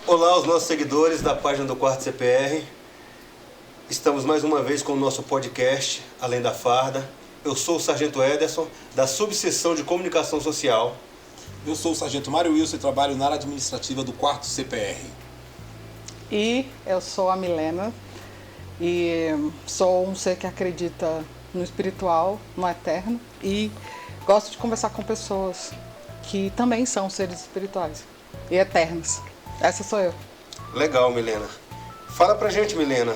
Olá aos nossos seguidores da página do Quarto CPR. Estamos mais uma vez com o nosso podcast Além da Farda. Eu sou o Sargento Ederson, da Subseção de Comunicação Social. Eu sou o Sargento Mário Wilson e trabalho na área administrativa do Quarto CPR. E eu sou a Milena e sou um ser que acredita no espiritual, no eterno, e gosto de conversar com pessoas que também são seres espirituais e eternos. Essa sou eu. Legal, Milena. Fala pra gente, Milena,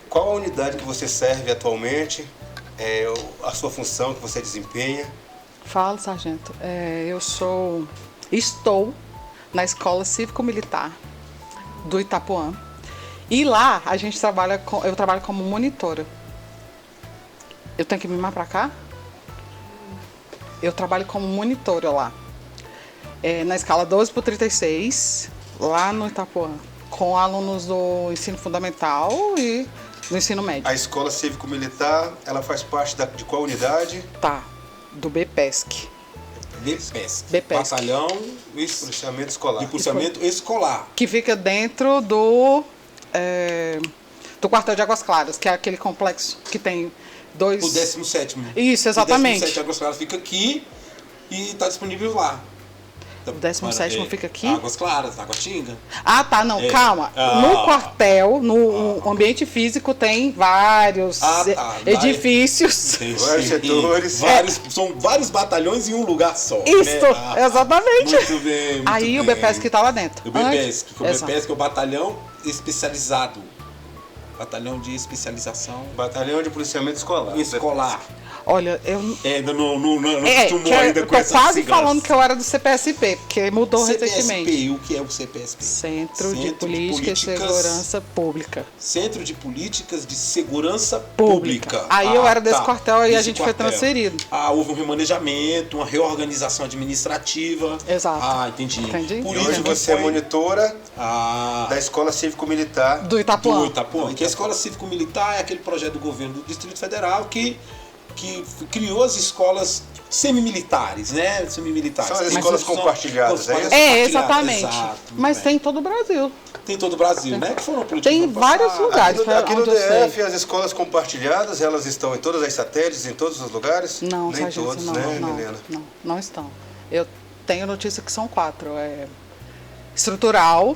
qual a unidade que você serve atualmente, a sua função que você desempenha? Fala, sargento. Estou na Escola Cívico-Militar do Itapuã. E lá eu trabalho como monitora. Eu tenho que me mudar pra cá? Eu trabalho como monitora lá. Na escala 12/36, lá no Itapuã, com alunos do ensino fundamental e do ensino médio. A Escola Cívico-Militar, ela faz parte de qual unidade? Tá, do BPESC. BPESC. Batalhão Policiamento Escolar. de Policiamento Escolar. Que fica dentro do quartel de Águas Claras, que é aquele complexo que tem dois... O 17º. Isso, exatamente. O 17º Águas Claras fica aqui e está disponível lá. O 17º fica aqui? Águas Claras, Taguatinga. Ah, tá, não, calma. No quartel, no ambiente físico, tem vários edifícios. Vários setores. São vários batalhões em um lugar só. Isso, exatamente. Muito bem. Aí o BPESC tá lá dentro. O BPESC é o batalhão especializado. Batalhão de especialização. Batalhão de Policiamento Escolar. Escolar. Olha, eu... Ainda não acostumou ainda com essa quase falando que eu era do CPSP, porque mudou recentemente. CPSP, o que é o CPSP? Centro de Política e Segurança Pública. Centro de Políticas de Segurança Pública. Aí eu era desse quartel e a gente foi transferido. Houve um remanejamento, uma reorganização administrativa. Exato. Entendi. Por isso você é monitora da Escola Cívico-Militar do Itapuã. Do Itapuã. Que a Escola Cívico-Militar é aquele projeto do governo do Distrito Federal que criou as escolas semi-militares, né? Semi-militares. São as escolas compartilhadas, é isso? Exatamente. Exato, mas bem. tem em todo o Brasil. Tem todo o Brasil, né? Que foram Tem vários lugares. Aqui no onde eu sei. DF, as escolas compartilhadas, elas estão em todas as satélites, em todos os lugares? Não, nem sargento, todos, não, né, não, Milena? não estão. Eu tenho notícia que são 4. Estrutural,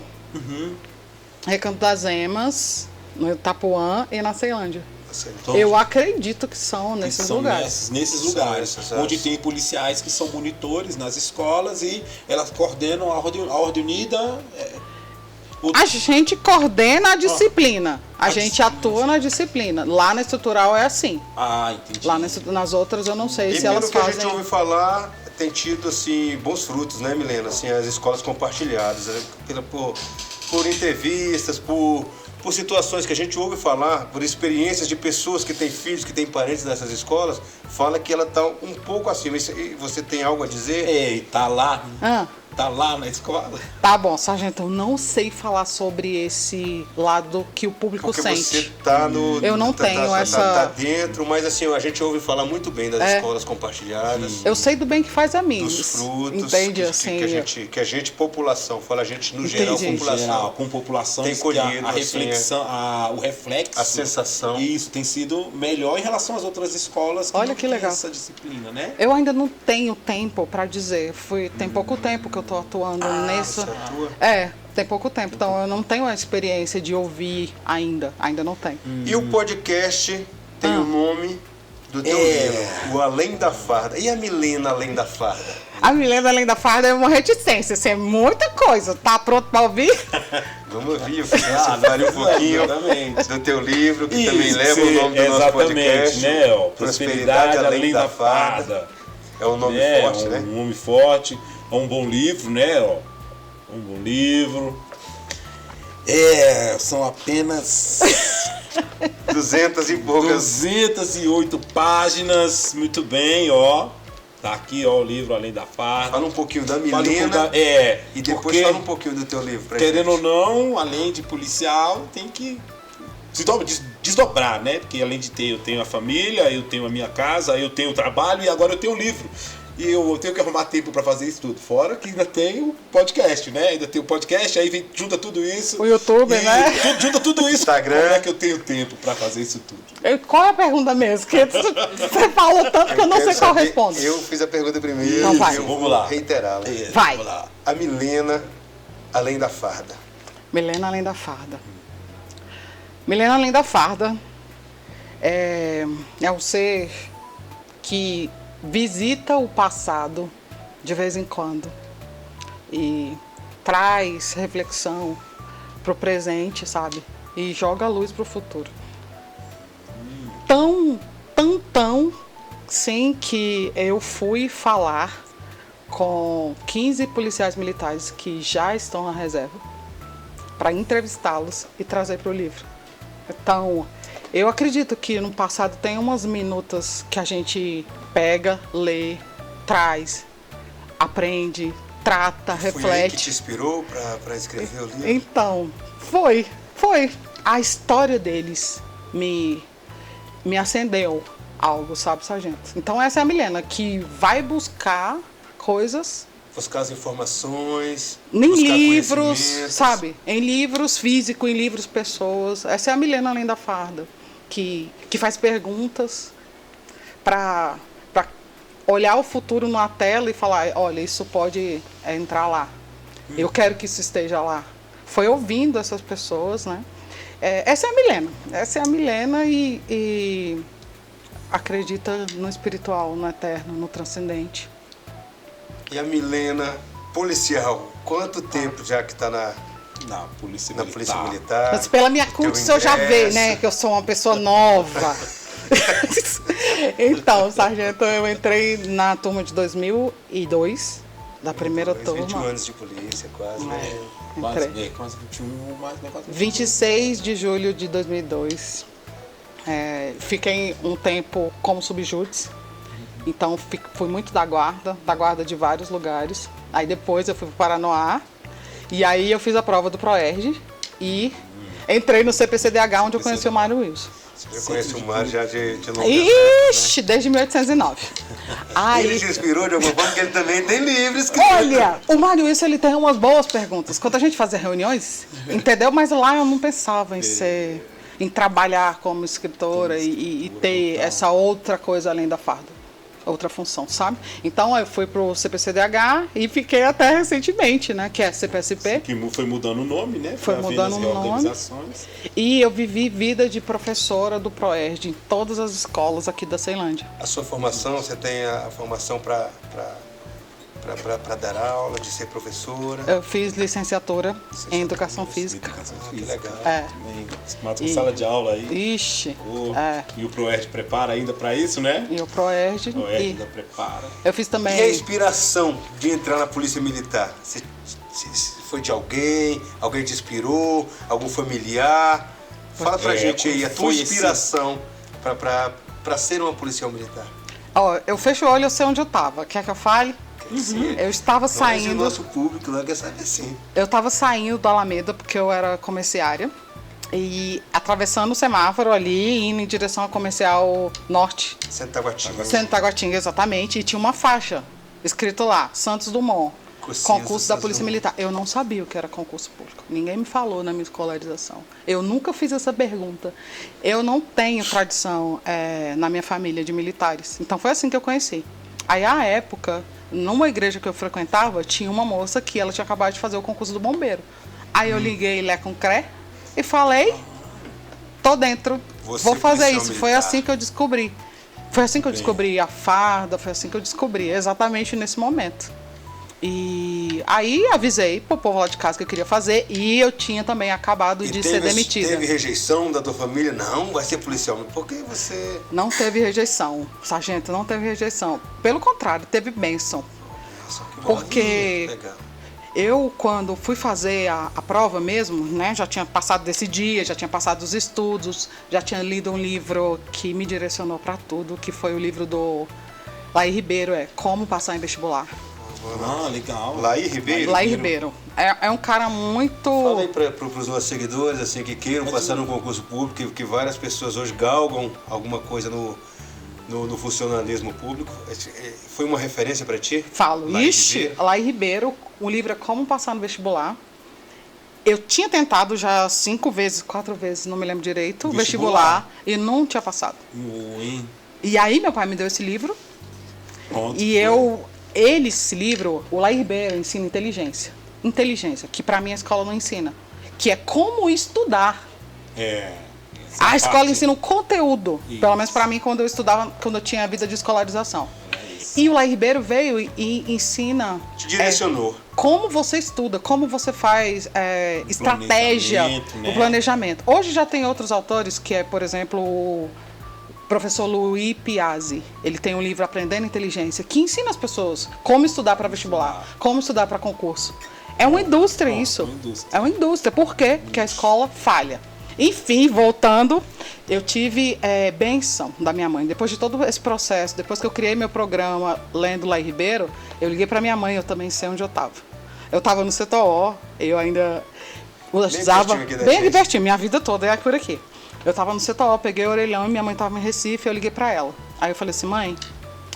Recanto das Emas, no Itapuã e na Ceilândia. Então, Eu acredito que são nesses lugares. Nesses lugares, onde tem policiais que são monitores nas escolas e elas coordenam a ordem unida. A gente coordena a disciplina. A gente atua na disciplina. Lá na estrutural é assim. Entendi. Lá nas outras eu não sei se elas pelo que fazem. a gente ouve falar, tem tido assim, bons frutos, né, Milena? Assim, as escolas compartilhadas, por entrevistas, por situações que a gente ouve falar, por experiências de pessoas que têm filhos, que têm parentes nessas escolas, fala que ela está um pouco acima. E você tem algo a dizer? Tá lá. Tá lá na escola. Tá bom, sargento, eu não sei falar sobre esse lado que o público porque sente. Você tá no... Eu não tenho essa... Tá dentro, mas assim, a gente ouve falar muito bem das escolas compartilhadas. Eu sei do bem que faz a mim. Dos frutos. Entende, assim... Que a gente, população, fala a gente no geral, população. Com população, tem colhido, a reflexão, o reflexo. A sensação. Isso tem sido melhor em relação às outras escolas que Olha não que legal. essa disciplina, né? Eu ainda não tenho tempo para dizer. Tem pouco tempo que eu tô atuando nisso. Você atua? Tem pouco tempo. Então eu não tenho a experiência de ouvir ainda. Ainda não tenho. E o podcast tem o nome do teu livro, o Além da Farda. E a Milena Além da Farda? A Milena Além da Farda é uma reticência. Assim, é muita coisa. Tá pronto para ouvir? Vamos ouvir. Você fale um pouquinho do teu livro, que também leva o nome do nosso podcast. Né? Prosperidade Além da Farda. É um nome forte, né? Um nome forte. É um bom livro, né? Um bom livro. São apenas 200 e poucas. 208 páginas. Muito bem, Tá aqui, o livro Além da Farda. Fala um pouquinho da Milena. E depois fala um pouquinho do teu livro pra querendo gente. ou não, além de policial, tem que desdobrar, né? Porque além de ter, eu tenho a família, eu tenho a minha casa, eu tenho o trabalho e agora eu tenho o livro. E eu tenho que arrumar tempo pra fazer isso tudo. Fora que ainda tem o podcast, né? Ainda tem o podcast, aí junta tudo isso. O YouTube, né? Junta tudo isso. Instagram. Como é que eu tenho tempo pra fazer isso tudo? Qual é a pergunta mesmo? Que você falou tanto que eu não sei qual responde. Eu fiz a pergunta primeiro. Então vai. Eu Vamos lá. reiterá-la. Vai. Vamos lá. A Milena, além da farda. Milena Além da Farda. Milena Além da Farda é um ser que visita o passado de vez em quando e traz reflexão pro presente, sabe? E joga a luz pro futuro. Tão, sim, que eu fui falar com 15 policiais militares que já estão na reserva para entrevistá-los e trazer para o livro. Então, eu acredito que no passado tem umas minutas que a gente pega, lê, traz, aprende, trata, Foi aí que reflete. te inspirou para escrever o livro? Então, foi. A história deles me acendeu algo, sabe, sargento? Então essa é a Milena, que vai buscar coisas Buscar as informações, em buscar livros, conhecimentos. sabe? Em livros físicos, em livros pessoas. Essa é a Milena Além da Farda, que faz perguntas para olhar o futuro na tela e falar, olha, isso pode entrar lá. Eu quero que isso esteja lá. Foi ouvindo essas pessoas, né? Essa é a Milena. Essa é a Milena e acredita no espiritual, no eterno, no transcendente. E a Milena, policial, quanto tempo já que está na Polícia Polícia Militar? Mas pela minha Teu curso você já vê, ingresso. né? Que eu sou uma pessoa nova. Então, sargento, eu entrei na turma de 2002, da primeira 21 turma. anos de polícia, quase, né? Entrei. Quase 21, mais negócio. 26 de julho de 2002. Fiquei um tempo como subjúdice. Então, fui muito da guarda de vários lugares. Aí depois eu fui para Paranoá. E aí eu fiz a prova do ProERD e entrei no CPCDH, onde eu conheci o Mário Wilson. Você já conhece o Mário já de longa Ixi, desde 1809. Aí, Ele te inspirou de alguma forma, porque ele também tem livros que... olha, o Mário Wilson, ele tem umas boas perguntas. Quando a gente fazia reuniões, entendeu? Mas lá eu não pensava em trabalhar como escritora e ter essa outra coisa além da farda. Outra função, sabe? Então eu fui pro CPCDH e fiquei até recentemente, né? Que é CPSP. Que foi mudando o nome, né? Foi havendo mudando as o nome. reorganizações. E eu vivi vida de professora do ProERD em todas as escolas aqui da Ceilândia. A sua formação, você tem a formação para dar aula, de ser professora? Eu fiz licenciatura em Educação Física. Que legal. Também, mata uma sala de aula aí. Ixi, E o ProERD prepara ainda para isso, né? e o ProERD. O ProERD ainda prepara. Eu fiz E a também. inspiração de entrar na Polícia Militar? Foi de alguém? Alguém te inspirou? Algum familiar? Fala pra gente aí a tua foi inspiração para ser uma policial militar. Ó, eu fecho o olho, eu sei onde eu tava. Quer que eu fale? Eu estava Mas o saindo. nosso público lá quer saber sim. Eu estava saindo do Alameda porque eu era comerciária e atravessando o semáforo ali, indo em direção ao comercial norte, Santa Guatinga. Centro Taguatinga, exatamente, e tinha uma faixa escrito lá, Santos Dumont, Cursinho concurso da Santos Polícia Dumont. Militar. Eu não sabia o que era concurso público. Ninguém me falou na minha escolarização. Eu nunca fiz essa pergunta. Eu não tenho tradição na minha família de militares. Então foi assim que eu conheci. Aí, à época, numa igreja que eu frequentava, tinha uma moça que ela tinha acabado de fazer o concurso do bombeiro. Aí eu liguei Lé com Cré e falei, tô dentro, Você vou fazer policial isso. Foi militar. assim que eu descobri. Foi assim que eu descobri a farda, foi assim que eu descobri, exatamente nesse momento. E aí avisei pro povo lá de casa que eu queria fazer e eu tinha também acabado de ser demitida. Teve rejeição da tua família? Não, vai ser policial. Por que você... Não teve rejeição, sargento, não teve rejeição. Pelo contrário, teve bênção. Nossa, que Porque- maravilha. Legal. Eu, quando fui fazer a prova mesmo, né, já tinha passado desse dia, já tinha passado os estudos, já tinha lido um livro que me direcionou para tudo, que foi o livro do Laí Ribeiro, Como Passar em Vestibular. Ah, legal. Laí Ribeiro? Laí Ribeiro. É um cara muito... Fala aí para os nossos seguidores assim, que queiram passar no concurso público, que várias pessoas hoje galgam alguma coisa no funcionalismo público. Foi uma referência para ti? Falo. Laí Ixi, Ribeiro? Laí Ribeiro, o livro é Como Passar no Vestibular. Eu tinha tentado já 5 vezes, 4 vezes, não me lembro direito, vestibular e não tinha passado. Hein? E aí meu pai me deu esse livro Pronto. e esse livro, o Laí Ribeiro ensina inteligência. Inteligência, que pra mim a escola não ensina. Que é como estudar. Essa A escola parte. ensina o conteúdo. Isso. Pelo menos pra mim, quando eu estudava, quando eu tinha a vida de escolarização. E o Laí Ribeiro veio e ensina Te direcionou. como você estuda, como você faz estratégia, Planejamento, né? o planejamento. Hoje já tem outros autores, que é, por exemplo, o professor Luiz Piazzi. Ele tem um livro Aprendendo Inteligência, que ensina as pessoas como estudar para vestibular, como estudar para concurso. É uma indústria isso. É uma indústria. É uma indústria. Por quê? Porque a escola falha. Enfim, voltando, eu tive bênção da minha mãe. Depois de todo esse processo, depois que eu criei meu programa Lendo Laí Ribeiro, eu liguei para minha mãe, eu também sei onde eu estava. Eu estava no CTO, eu ainda usava... pertinho aqui da Bem gente. pertinho, minha vida toda é por aqui. Eu estava no CTO, peguei o orelhão e minha mãe estava em Recife, eu liguei para ela. Aí eu falei assim, mãe,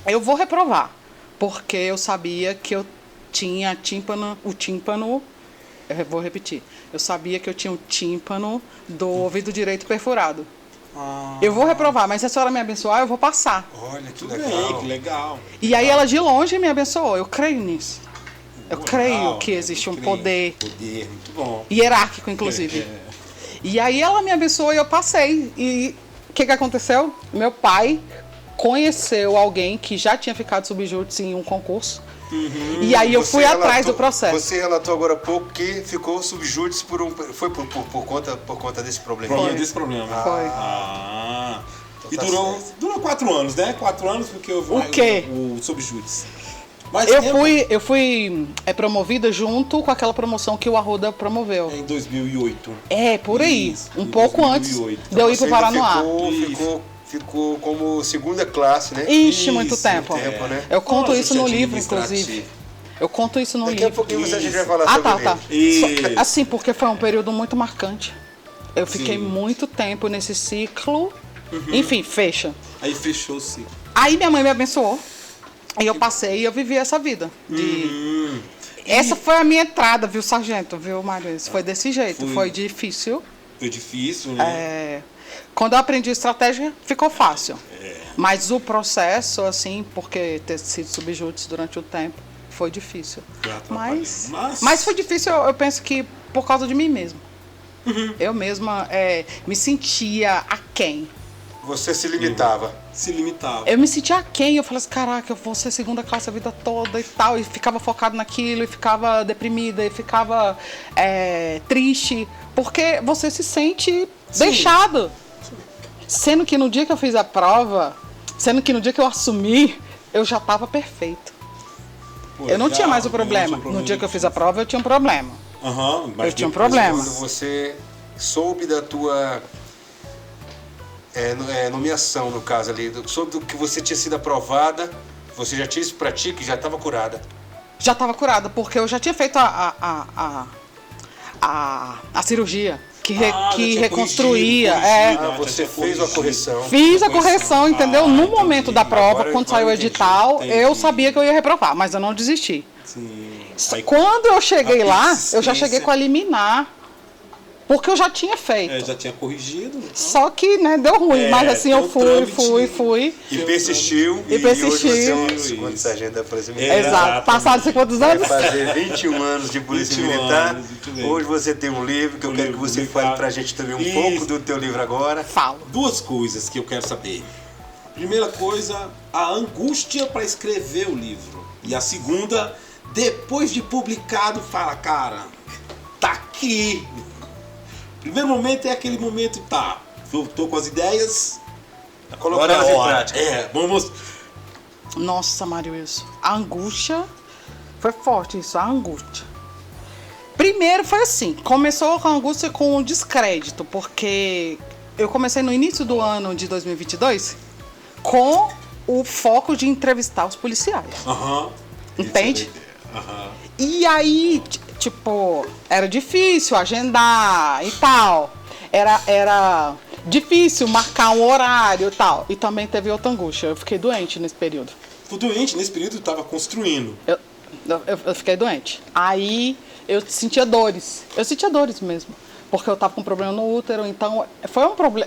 eu vou reprovar, porque eu sabia que eu tinha o tímpano, eu vou repetir, eu sabia que eu tinha o tímpano do ouvido direito perfurado. Eu vou reprovar, mas se a senhora me abençoar, eu vou passar. Olha que Tudo legal. bem, que legal. E aí ela de longe me abençoou, eu creio nisso. Eu creio Legal, que existe um creio. poder Poder, muito bom. hierárquico, inclusive. E aí ela me abençoou e eu passei. E o que aconteceu? Meu pai conheceu alguém que já tinha ficado subjúdice em um concurso. E aí eu Você fui atrás relatou- do processo. Você relatou agora há pouco que ficou subjúdice foi por conta desse problema. Problema desse problema. Foi. E tá durou 4 anos, né? 4 anos porque eu O quê? O subjúdice. Mas Eu fui promovida junto com aquela promoção que o Arruda promoveu. em 2008. Por aí. Isso, Um em pouco 2008. antes de eu ir Você pro ainda Paranoá. Ficou como segunda classe, né? Ixi, muito Isso, tempo. né? Eu conto Nossa, isso no de livro, administrativo. inclusive. Eu conto isso no Daqui a livro. pouquinho a gente vai Isso. falar Ah, sobre tá. ele. Isso. Assim, porque foi um período muito marcante. Eu fiquei Sim. muito tempo nesse ciclo. Enfim, fecha. Aí fechou o ciclo. Aí minha mãe me abençoou. E eu passei e eu vivi essa vida. Essa foi a minha entrada, viu, sargento? Viu, Mário? Isso foi desse jeito. Foi difícil. Foi difícil, né? Quando eu aprendi estratégia, ficou fácil. Mas o processo, assim, porque ter sido subjúdice durante o tempo, foi difícil. Foi atrapalhando. Mas foi difícil, eu penso que por causa de mim mesmo. Eu mesma me sentia aquém. Você se limitava. Se limitava. Eu me sentia aquém, eu falei assim, caraca, eu vou ser segunda classe a vida toda e tal. E ficava focado naquilo, e ficava deprimida, e ficava triste. Porque você se sente deixado. Sendo que no dia que eu fiz a prova, sendo que no dia que eu assumi, eu já estava perfeito. Pô, Eu não legal, tinha mais o eu não problema. tinha problema No dia que eu fiz a prova, eu tinha um problema. Mas Eu tinha um depois- problema. Quando você soube da tua nomeação, no caso ali, soube do que você tinha sido aprovada, você já tinha isso pra ti, que já estava curada. Já estava curada, porque eu já tinha feito a cirurgia que, já que tinha reconstruía. corrigido. Ah, você fez a correção. Fiz a correção, entendeu? No momento da prova, Agora- quando saiu o agora eu edital, entendi. eu sabia que eu ia reprovar, mas eu não desisti. Sim. Aí- Quando eu cheguei a lá, eu já persistência. cheguei com a liminar, porque eu já tinha feito. já tinha corrigido. Então. Só que, né, deu ruim, mas assim, tem eu um fui. E persistiu. E persistiu. hoje você é um Isso. segundo sargento da Polícia Militar. Exato. Passaram 50 Vai anos. fazer 21 anos de Polícia 21 Militar. anos, muito bem. Hoje você tem um livro que eu quero que livro você publicado. fale pra gente também um Isso. pouco do teu livro agora. Falo. 2 coisas que eu quero saber. Primeira coisa, a angústia para escrever o livro. E a segunda, depois de publicado, fala, cara, tá aqui. Primeiro momento é aquele momento, tá, eu tô com as ideias, Colocar elas em prática. Vamos. Nossa, Mário Wilson. A angústia. Foi forte isso, a angústia. Primeiro foi assim, começou com a angústia com o descrédito, porque eu comecei no início do ano de 2022 com o foco de entrevistar os policiais. Entende? E aí, tipo, era difícil agendar e tal. difícil marcar um horário e tal. E também teve outra angústia. Eu fiquei doente nesse período. Ficou doente nesse período, estava construindo. Eu fiquei doente. Aí eu sentia dores. Eu sentia dores mesmo. Porque eu tava com problema no útero, então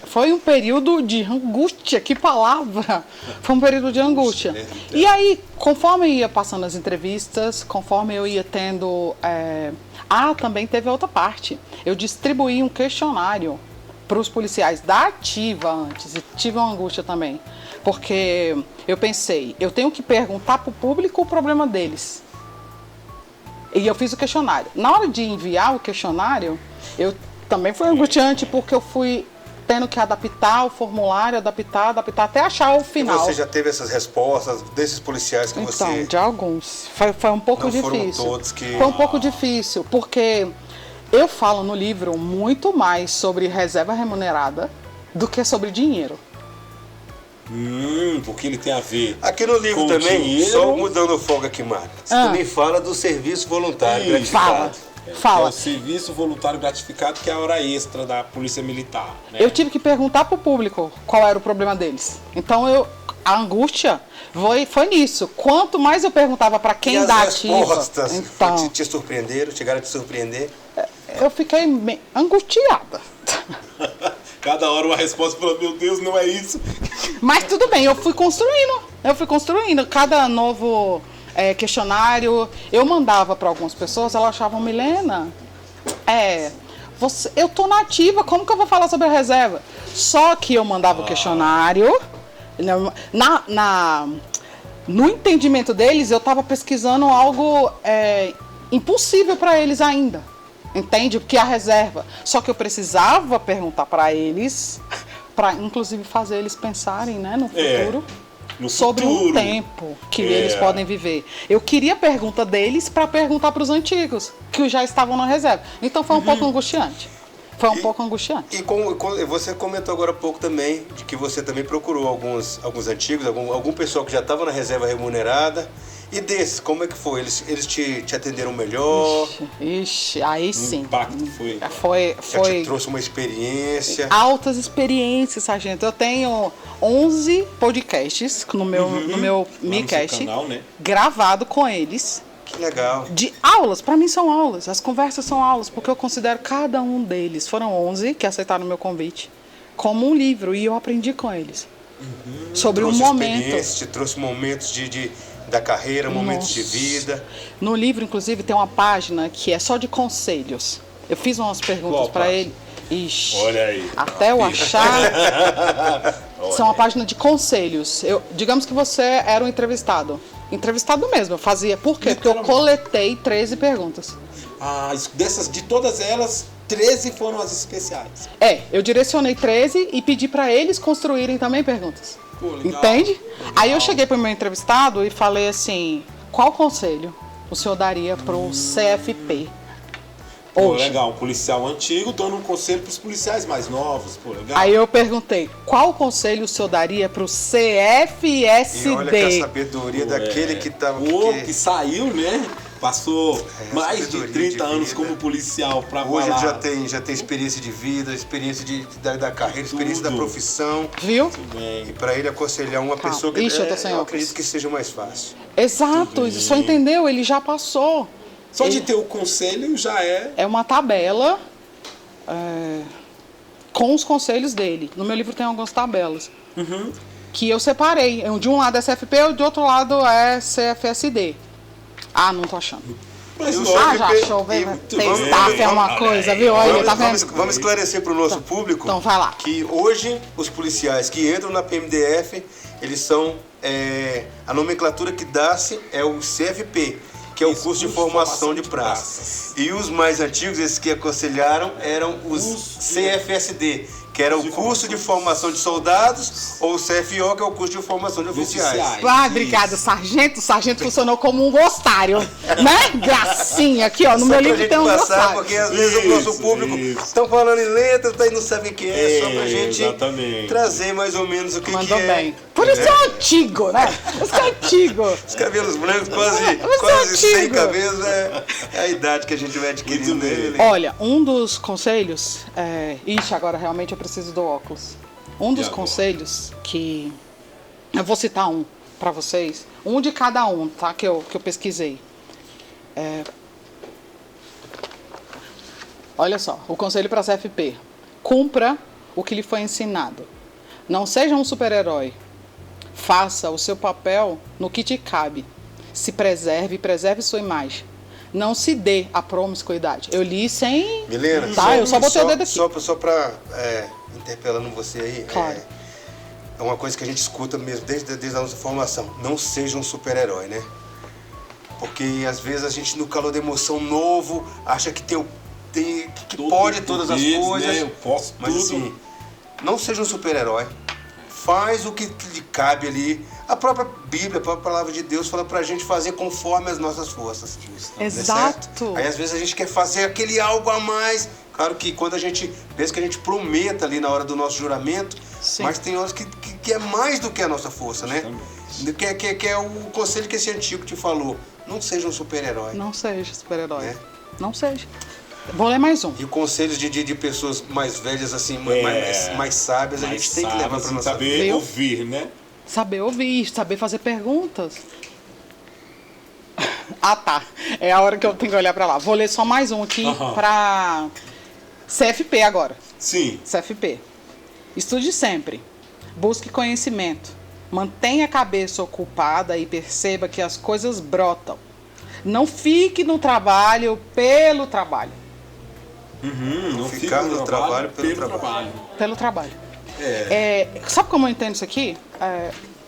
foi um período de angústia, que palavra! Foi um período de angústia. E aí, conforme eu ia passando as entrevistas, conforme eu ia tendo... também teve a outra parte. Eu distribuí um questionário para os policiais da ativa antes, e tive uma angústia também. Porque eu pensei, eu tenho que perguntar para o público o problema deles. E eu fiz o questionário. Na hora de enviar o questionário, também foi angustiante, porque eu fui tendo que adaptar o formulário, adaptar, até achar o final. E você já teve essas respostas desses policiais que você... Então, de alguns. Foi um pouco difícil. Foram todos que... Foi um pouco difícil, porque eu falo no livro muito mais sobre reserva remunerada do que sobre dinheiro. Porque ele tem a ver. Aqui no livro com também, dinheiro. só mudando o fogo aqui, Marta. Você também fala do serviço voluntário gratificado. Fala. É o serviço voluntário gratificado, que é a hora extra da Polícia Militar. Né? Eu tive que perguntar pro público qual era o problema deles. Então a angústia foi nisso. Quanto mais eu perguntava para quem dá ativa, respostas então, te surpreenderam, chegaram a te surpreender? Eu fiquei angustiada. Cada hora uma resposta falou, meu Deus, não é isso. Mas tudo bem, eu fui construindo. Cada novo questionário eu mandava para algumas pessoas, elas achavam, Milena, eu tô na ativa, como que eu vou falar sobre a reserva? Só que eu mandava o questionário, no entendimento deles, eu estava pesquisando algo impossível para eles ainda. Entende? Porque a reserva. Só que eu precisava perguntar para eles, para inclusive fazer eles pensarem, né, no futuro. Sobre um tempo que eles podem viver. Eu queria a pergunta deles para perguntar para os antigos, que já estavam na reserva. Então foi um pouco angustiante. E você comentou agora há pouco também de que você também procurou alguns antigos, algum pessoal que já estava na reserva remunerada. E desses, como é que foi? Eles te atenderam melhor? Ixi, aí sim. O impacto foi... Já te trouxe uma experiência? Altas experiências, sargento. Eu tenho 11 podcasts no meu MiCast, canal, né? gravado com eles. Que legal. De aulas, para mim são aulas. As conversas são aulas, porque eu considero cada um deles, foram 11 que aceitaram o meu convite, como um livro. E eu aprendi com eles. Sobre um momento. Te trouxe momentos da carreira, momentos de vida. No livro, inclusive, tem uma página que é só de conselhos. Eu fiz umas perguntas para ele. Ixi, olha aí. Até eu achar. São uma página de conselhos. Digamos que você era um entrevistado. Entrevistado mesmo, eu fazia. Por quê? Porque eu coletei 13 perguntas. De todas elas, 13 foram as especiais. Eu direcionei 13 e pedi para eles construírem também perguntas. Pô, legal. Entende? Legal. Aí eu cheguei para o meu entrevistado e falei assim, qual conselho o senhor daria para o CFP? Pô, legal, um policial antigo dando um conselho para os policiais mais novos. Pô, legal. Aí eu perguntei, qual conselho o senhor daria para o CFSD? E olha que a sabedoria daquele que estava... que saiu, né? Passou mais de 30 anos como policial para hoje ele já tem experiência de vida, experiência da carreira, experiência da profissão. Viu? E para ele aconselhar uma pessoa que eu acredito que seja mais fácil. Exato, só entendeu? Ele já passou. Só de ter o conselho já é... É uma tabela com os conselhos dele. No meu livro tem algumas tabelas. Que eu separei. De um lado é CFP e de outro lado é CFSD. Não tô achando. Mas já achou, staff é uma coisa, viu? Olha, tá vendo? Vamos esclarecer para o nosso público então, vai lá. Que hoje os policiais que entram na PMDF, eles são... a nomenclatura que dá-se é o CFP, que é o curso de formação de praças. E os mais antigos, esses que aconselharam, eram os CFSD, que era o curso de formação de soldados, ou o CFO, que é o curso de formação de oficiais. Obrigada, sargento. O sargento funcionou como um glossário, né? Gracinha, aqui, ó, no meu livro tem um glossário. Porque às vezes o nosso público estão falando em letras, e não sabe o que é, só pra gente trazer mais ou menos o que Mandou é. Bem. Por isso é antigo, né? Isso é antigo. Os cabelos brancos, quase sem cabelos, é a idade que a gente vai adquirindo nele. Olha, um dos conselhos, agora realmente eu preciso do óculos. Um dos agora? conselhos que... Eu vou citar um para vocês. Um de cada um, tá? Que eu pesquisei. Olha só, o conselho para a CFP. Cumpra o que lhe foi ensinado. Não seja um super-herói. Faça o seu papel no que te cabe. Se preserve e preserve sua imagem. Não se dê a promiscuidade. Eu li sem... Milena, Tá, eu só botei o dedo aqui. Só para interpelando você aí, Claro. é uma coisa que a gente escuta mesmo desde a nossa formação. Não seja um super-herói, né? Porque às vezes a gente, no calor da emoção novo, acha que que pode todas as coisas. Né? Eu posso mas tudo. assim, não seja um super-herói. Faz o que lhe cabe ali. A própria Bíblia, a própria palavra de Deus fala pra gente fazer conforme as nossas forças. Exato. Certo? Aí às vezes a gente quer fazer aquele algo a mais. Claro que quando a gente pensa que a gente prometa ali na hora do nosso juramento, Sim. mas tem horas que é mais do que a nossa força, né? Que é o conselho que esse antigo te falou. Não seja um super-herói. Não seja super-herói. Né? Não seja. Vou ler mais um. E conselhos de pessoas mais velhas, assim, mais sábias, a gente tem que levar pra nossa saber vida. ouvir, né? Saber ouvir, saber fazer perguntas. Ah, tá. É a hora que eu tenho que olhar pra lá. Vou ler só mais um aqui pra CFP agora. Sim. CFP. Estude sempre. Busque conhecimento. Mantenha a cabeça ocupada e perceba que as coisas brotam. Não fique no trabalho pelo trabalho. Não ficar no trabalho pelo trabalho. Pelo trabalho. Sabe como eu entendo isso aqui?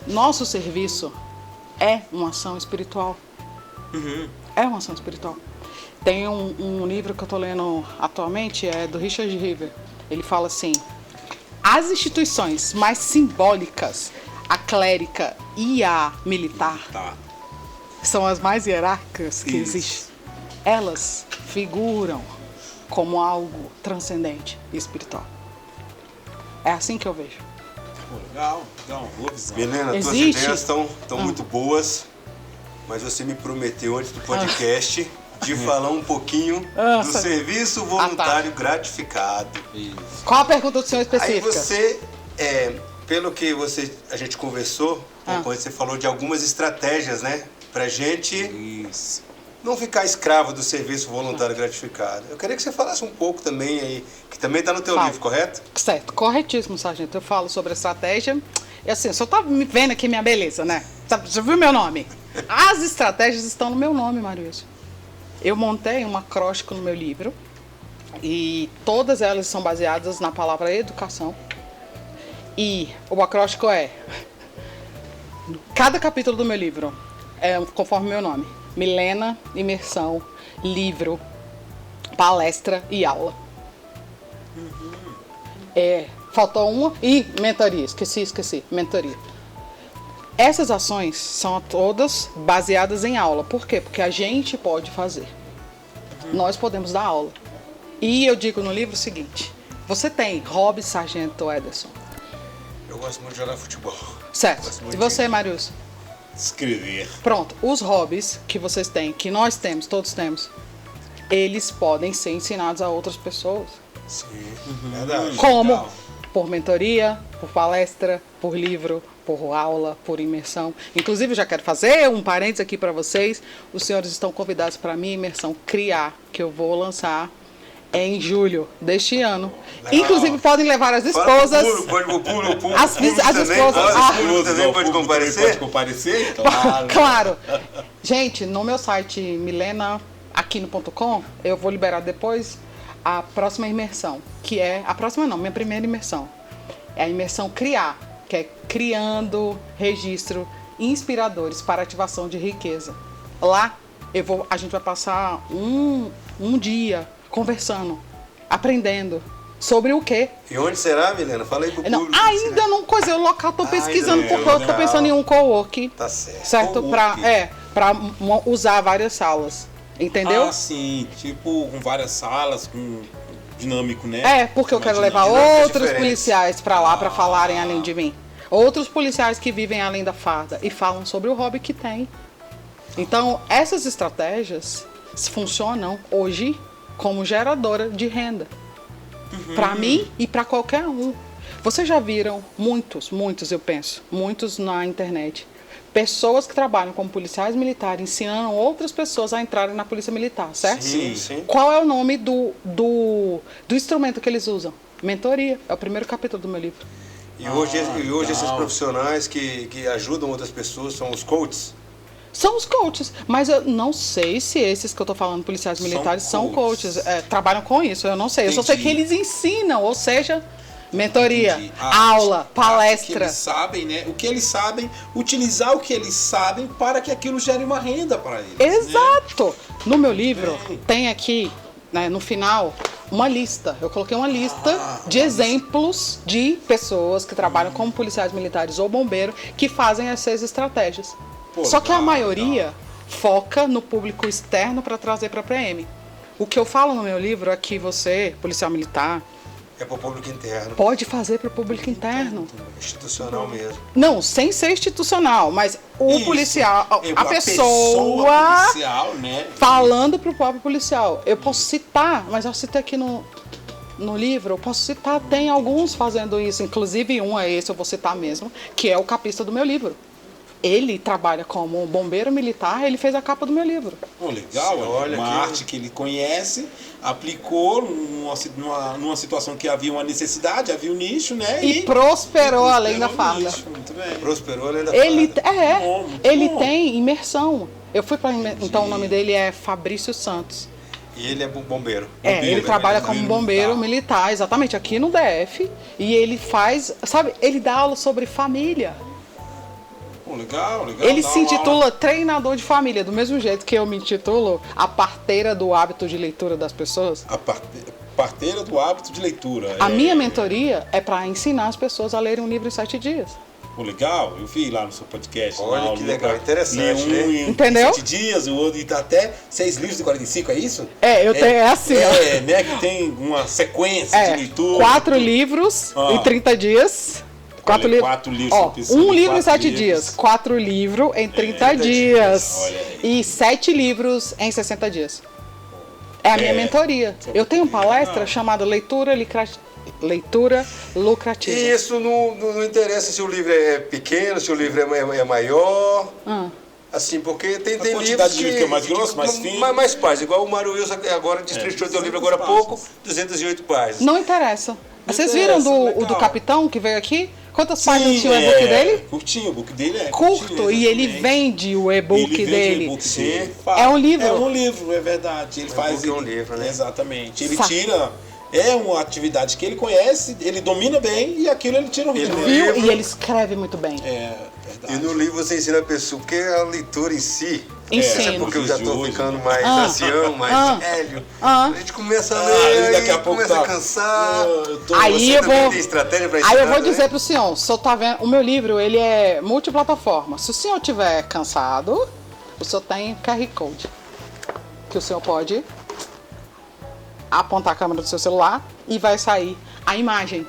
Nosso serviço é uma ação espiritual. É uma ação espiritual. Tem um livro que eu estou lendo atualmente, é do Richard River. Ele fala assim: as instituições mais simbólicas, a clérica e a militar, são as mais hierárquicas que existem. Elas figuram como algo transcendente e espiritual. É assim que eu vejo. Legal, boa visão. Milena, tuas Existe? ideias estão muito boas, mas você me prometeu antes do podcast de falar um pouquinho do serviço voluntário gratificado. Isso. Qual a pergunta do senhor Aí específica? você, pelo que a gente conversou, quando você falou de algumas estratégias, né? Pra gente Isso. não ficar escravo do serviço voluntário gratificado. Eu queria que você falasse um pouco também aí, que também está no teu Fala. livro, correto? Certo, corretíssimo, sargento. Eu falo sobre a estratégia. E assim, o senhor tá me vendo aqui minha beleza, né? Você viu meu nome? As estratégias estão no meu nome, Marius. Eu montei um acróstico no meu livro e todas elas são baseadas na palavra educação. E o acróstico é... Cada capítulo do meu livro é conforme o meu nome. Milena, imersão, livro, palestra e aula. Faltou uma. E mentoria. Esqueci. Mentoria. Essas ações são todas baseadas em aula. Por quê? Porque a gente pode fazer. Nós podemos dar aula. E eu digo no livro o seguinte: você tem hobby, sargento Ederson? Eu gosto muito de jogar futebol. Certo. Gosto muito E você, de- Marius? Escrever. Pronto. Os hobbies que vocês têm, que nós temos, todos temos, eles podem ser ensinados a outras pessoas. Sim, verdade. Como? Legal. Por mentoria, por palestra, por livro, por aula, por imersão. Inclusive, eu já quero fazer um parênteses aqui para vocês. Os senhores estão convidados para a minha imersão Criar, que eu vou lançar em julho deste ano. Legal. Inclusive, podem levar as Fala pro esposas. público, pode o público As também, esposas. o público também pode comparecer? Pode comparecer? Claro. Claro. Gente, no meu site milenaaquino.com, eu vou liberar depois a próxima imersão, que é... A próxima não, minha primeira imersão. É a imersão Criar, que é criando registro inspiradores para ativação de riqueza. Lá, a gente vai passar um dia conversando, aprendendo sobre o quê? E onde será, Milena? Fala aí pro Não, público. ainda não coisa, o local tô pesquisando, ainda não, porque eu tô legal. pensando em um co-work. Tá certo. Certo? Pra usar várias salas. Entendeu? Ah, sim. Tipo, com várias salas, com dinâmico, né? Porque eu quero levar dinâmicas outros diferentes. policiais pra lá pra falarem além de mim. Outros policiais que vivem além da farda e falam sobre o hobby que tem. Então, essas estratégias funcionam hoje como geradora de renda. Para mim e para qualquer um. Vocês já viram muitos, eu penso, muitos na internet. Pessoas que trabalham como policiais militares ensinando outras pessoas a entrarem na polícia militar, certo? Sim. Qual é o nome do instrumento que eles usam? Mentoria. É o primeiro capítulo do meu livro. E hoje esses legal. profissionais que ajudam outras pessoas são os coaches. São os coaches, mas eu não sei se esses que eu tô falando, policiais militares, são coaches. Trabalham com isso, eu não sei. Eu só sei que eles ensinam, ou seja, mentoria, aula, palestra. Que eles sabem, né? O que eles sabem, utilizar o que eles sabem para que aquilo gere uma renda para eles. Exato! Né? No meu livro tem aqui, né, no final, uma lista. Eu coloquei uma lista de exemplos de pessoas que trabalham como policiais militares ou bombeiros que fazem essas estratégias. Só que a maioria foca no público externo para trazer para a PM. O que eu falo no meu livro é que você, policial militar, É para o público interno. pode fazer para o público interno. Institucional mesmo. Não, sem ser institucional, mas o Isso. policial, a pessoa policial, né? falando para o próprio policial. Eu posso citar, mas eu citei aqui no livro, eu posso citar, tem alguns fazendo isso, inclusive um é esse, eu vou citar mesmo, que é o capista do meu livro. Ele trabalha como bombeiro militar, ele fez a capa do meu livro. Pô, legal, Olha uma que- arte que ele conhece, aplicou numa situação que havia uma necessidade, havia um nicho, né? E prosperou além da o farda. nicho, muito bem. Prosperou além da Ele, farda. Muito ele bom. tem imersão. Eu fui para então o nome dele é Fabrício Santos. E ele é bombeiro. Ele trabalha como bombeiro bombeiro militar, exatamente, aqui no DF. E ele faz, sabe, ele dá aula sobre família. Pô, legal, legal. Ele dá se uma intitula aula. treinador de família, do mesmo jeito que eu me intitulo a parteira do hábito de leitura das pessoas. A parteira do hábito de leitura. A minha mentoria é para ensinar as pessoas a lerem um livro em 7 dias. Pô, legal, eu vi lá no seu podcast. Olha lá, que o legal, livro, interessante, li um né? em Entendeu? 7 dias, o outro e tá até 6 livros de 45, é isso? Eu tenho, é assim, ó. É, né? Que tem uma sequência de leitura. 4 livros em 30 dias. Olha, 4 4 livros, Ó, tô pensando um em livro em 4 7 livros. dias. 4 livros em 30 dias. Olha aí. E 7 livros em 60 dias. É a minha mentoria. Eu tenho uma palestra chamada Leitura Lucrativa. E isso não interessa se o livro é pequeno, se o livro é maior. Assim, porque tem quantidade livros de livro que é mais grosso, mais fino. Mais páginas. Igual o Mário Wilson agora destrinchou teu livro agora há pouco, 208 páginas. Não interessa. Vocês interessa, viram o legal. do Capitão que veio aqui? Quantas páginas tinha o e-book dele? Curtinho, o book dele é Curto, e ele exatamente. vende o e-book Ele vende dele. o e-book Sim. dele. É um livro. É um livro, é verdade. Ele faz. e-book é um livro, né? Exatamente. Ele Sa- tira. É uma atividade que ele conhece, ele domina bem e aquilo ele tira um vídeo. Viu? livro- E ele escreve muito bem. É E verdade. no livro você ensina a pessoa, porque a leitura em si, Ensino. é porque eu já estou Hoje, ficando né? mais ancião, mais velho. A gente começa a ler, daqui a aí pouco começa tá- a cansar. Aí Você eu também vou, tem estratégia pra aí ensinar, eu vou né? dizer pro senhor, o senhor tá vendo, o meu livro, ele é multiplataforma. Se o senhor estiver cansado, o senhor tem QR Code, que o senhor pode apontar a câmera do seu celular e vai sair a imagem,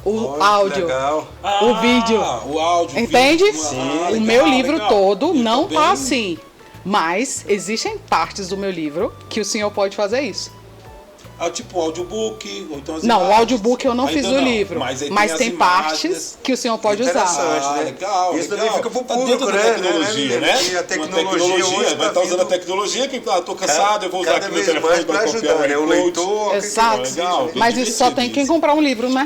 o Olha que áudio, legal. o vídeo. O áudio. Entende? Vídeo, O legal, meu livro legal. todo Eu não também. tá assim. Mas existem partes do meu livro que o senhor pode fazer isso. Tipo o audiobook, ou então as Não, o imagens. audiobook eu não Ainda fiz o livro. Mas, aí Mas as tem imagens. partes que o senhor pode usar. Interessante, né? Legal, Isso legal. também fica pro Tá público, dentro da né? tecnologia, né? E a tecnologia hoje vai tá estar usando vindo- a tecnologia que tô cansado, eu vou usar Cada aqui meu vez telefone mais para pra copiar ajudar, né? O QR Code. leitor. Exato. Legal, bem Mas isso só tem divertido quem isso. comprar um livro, né?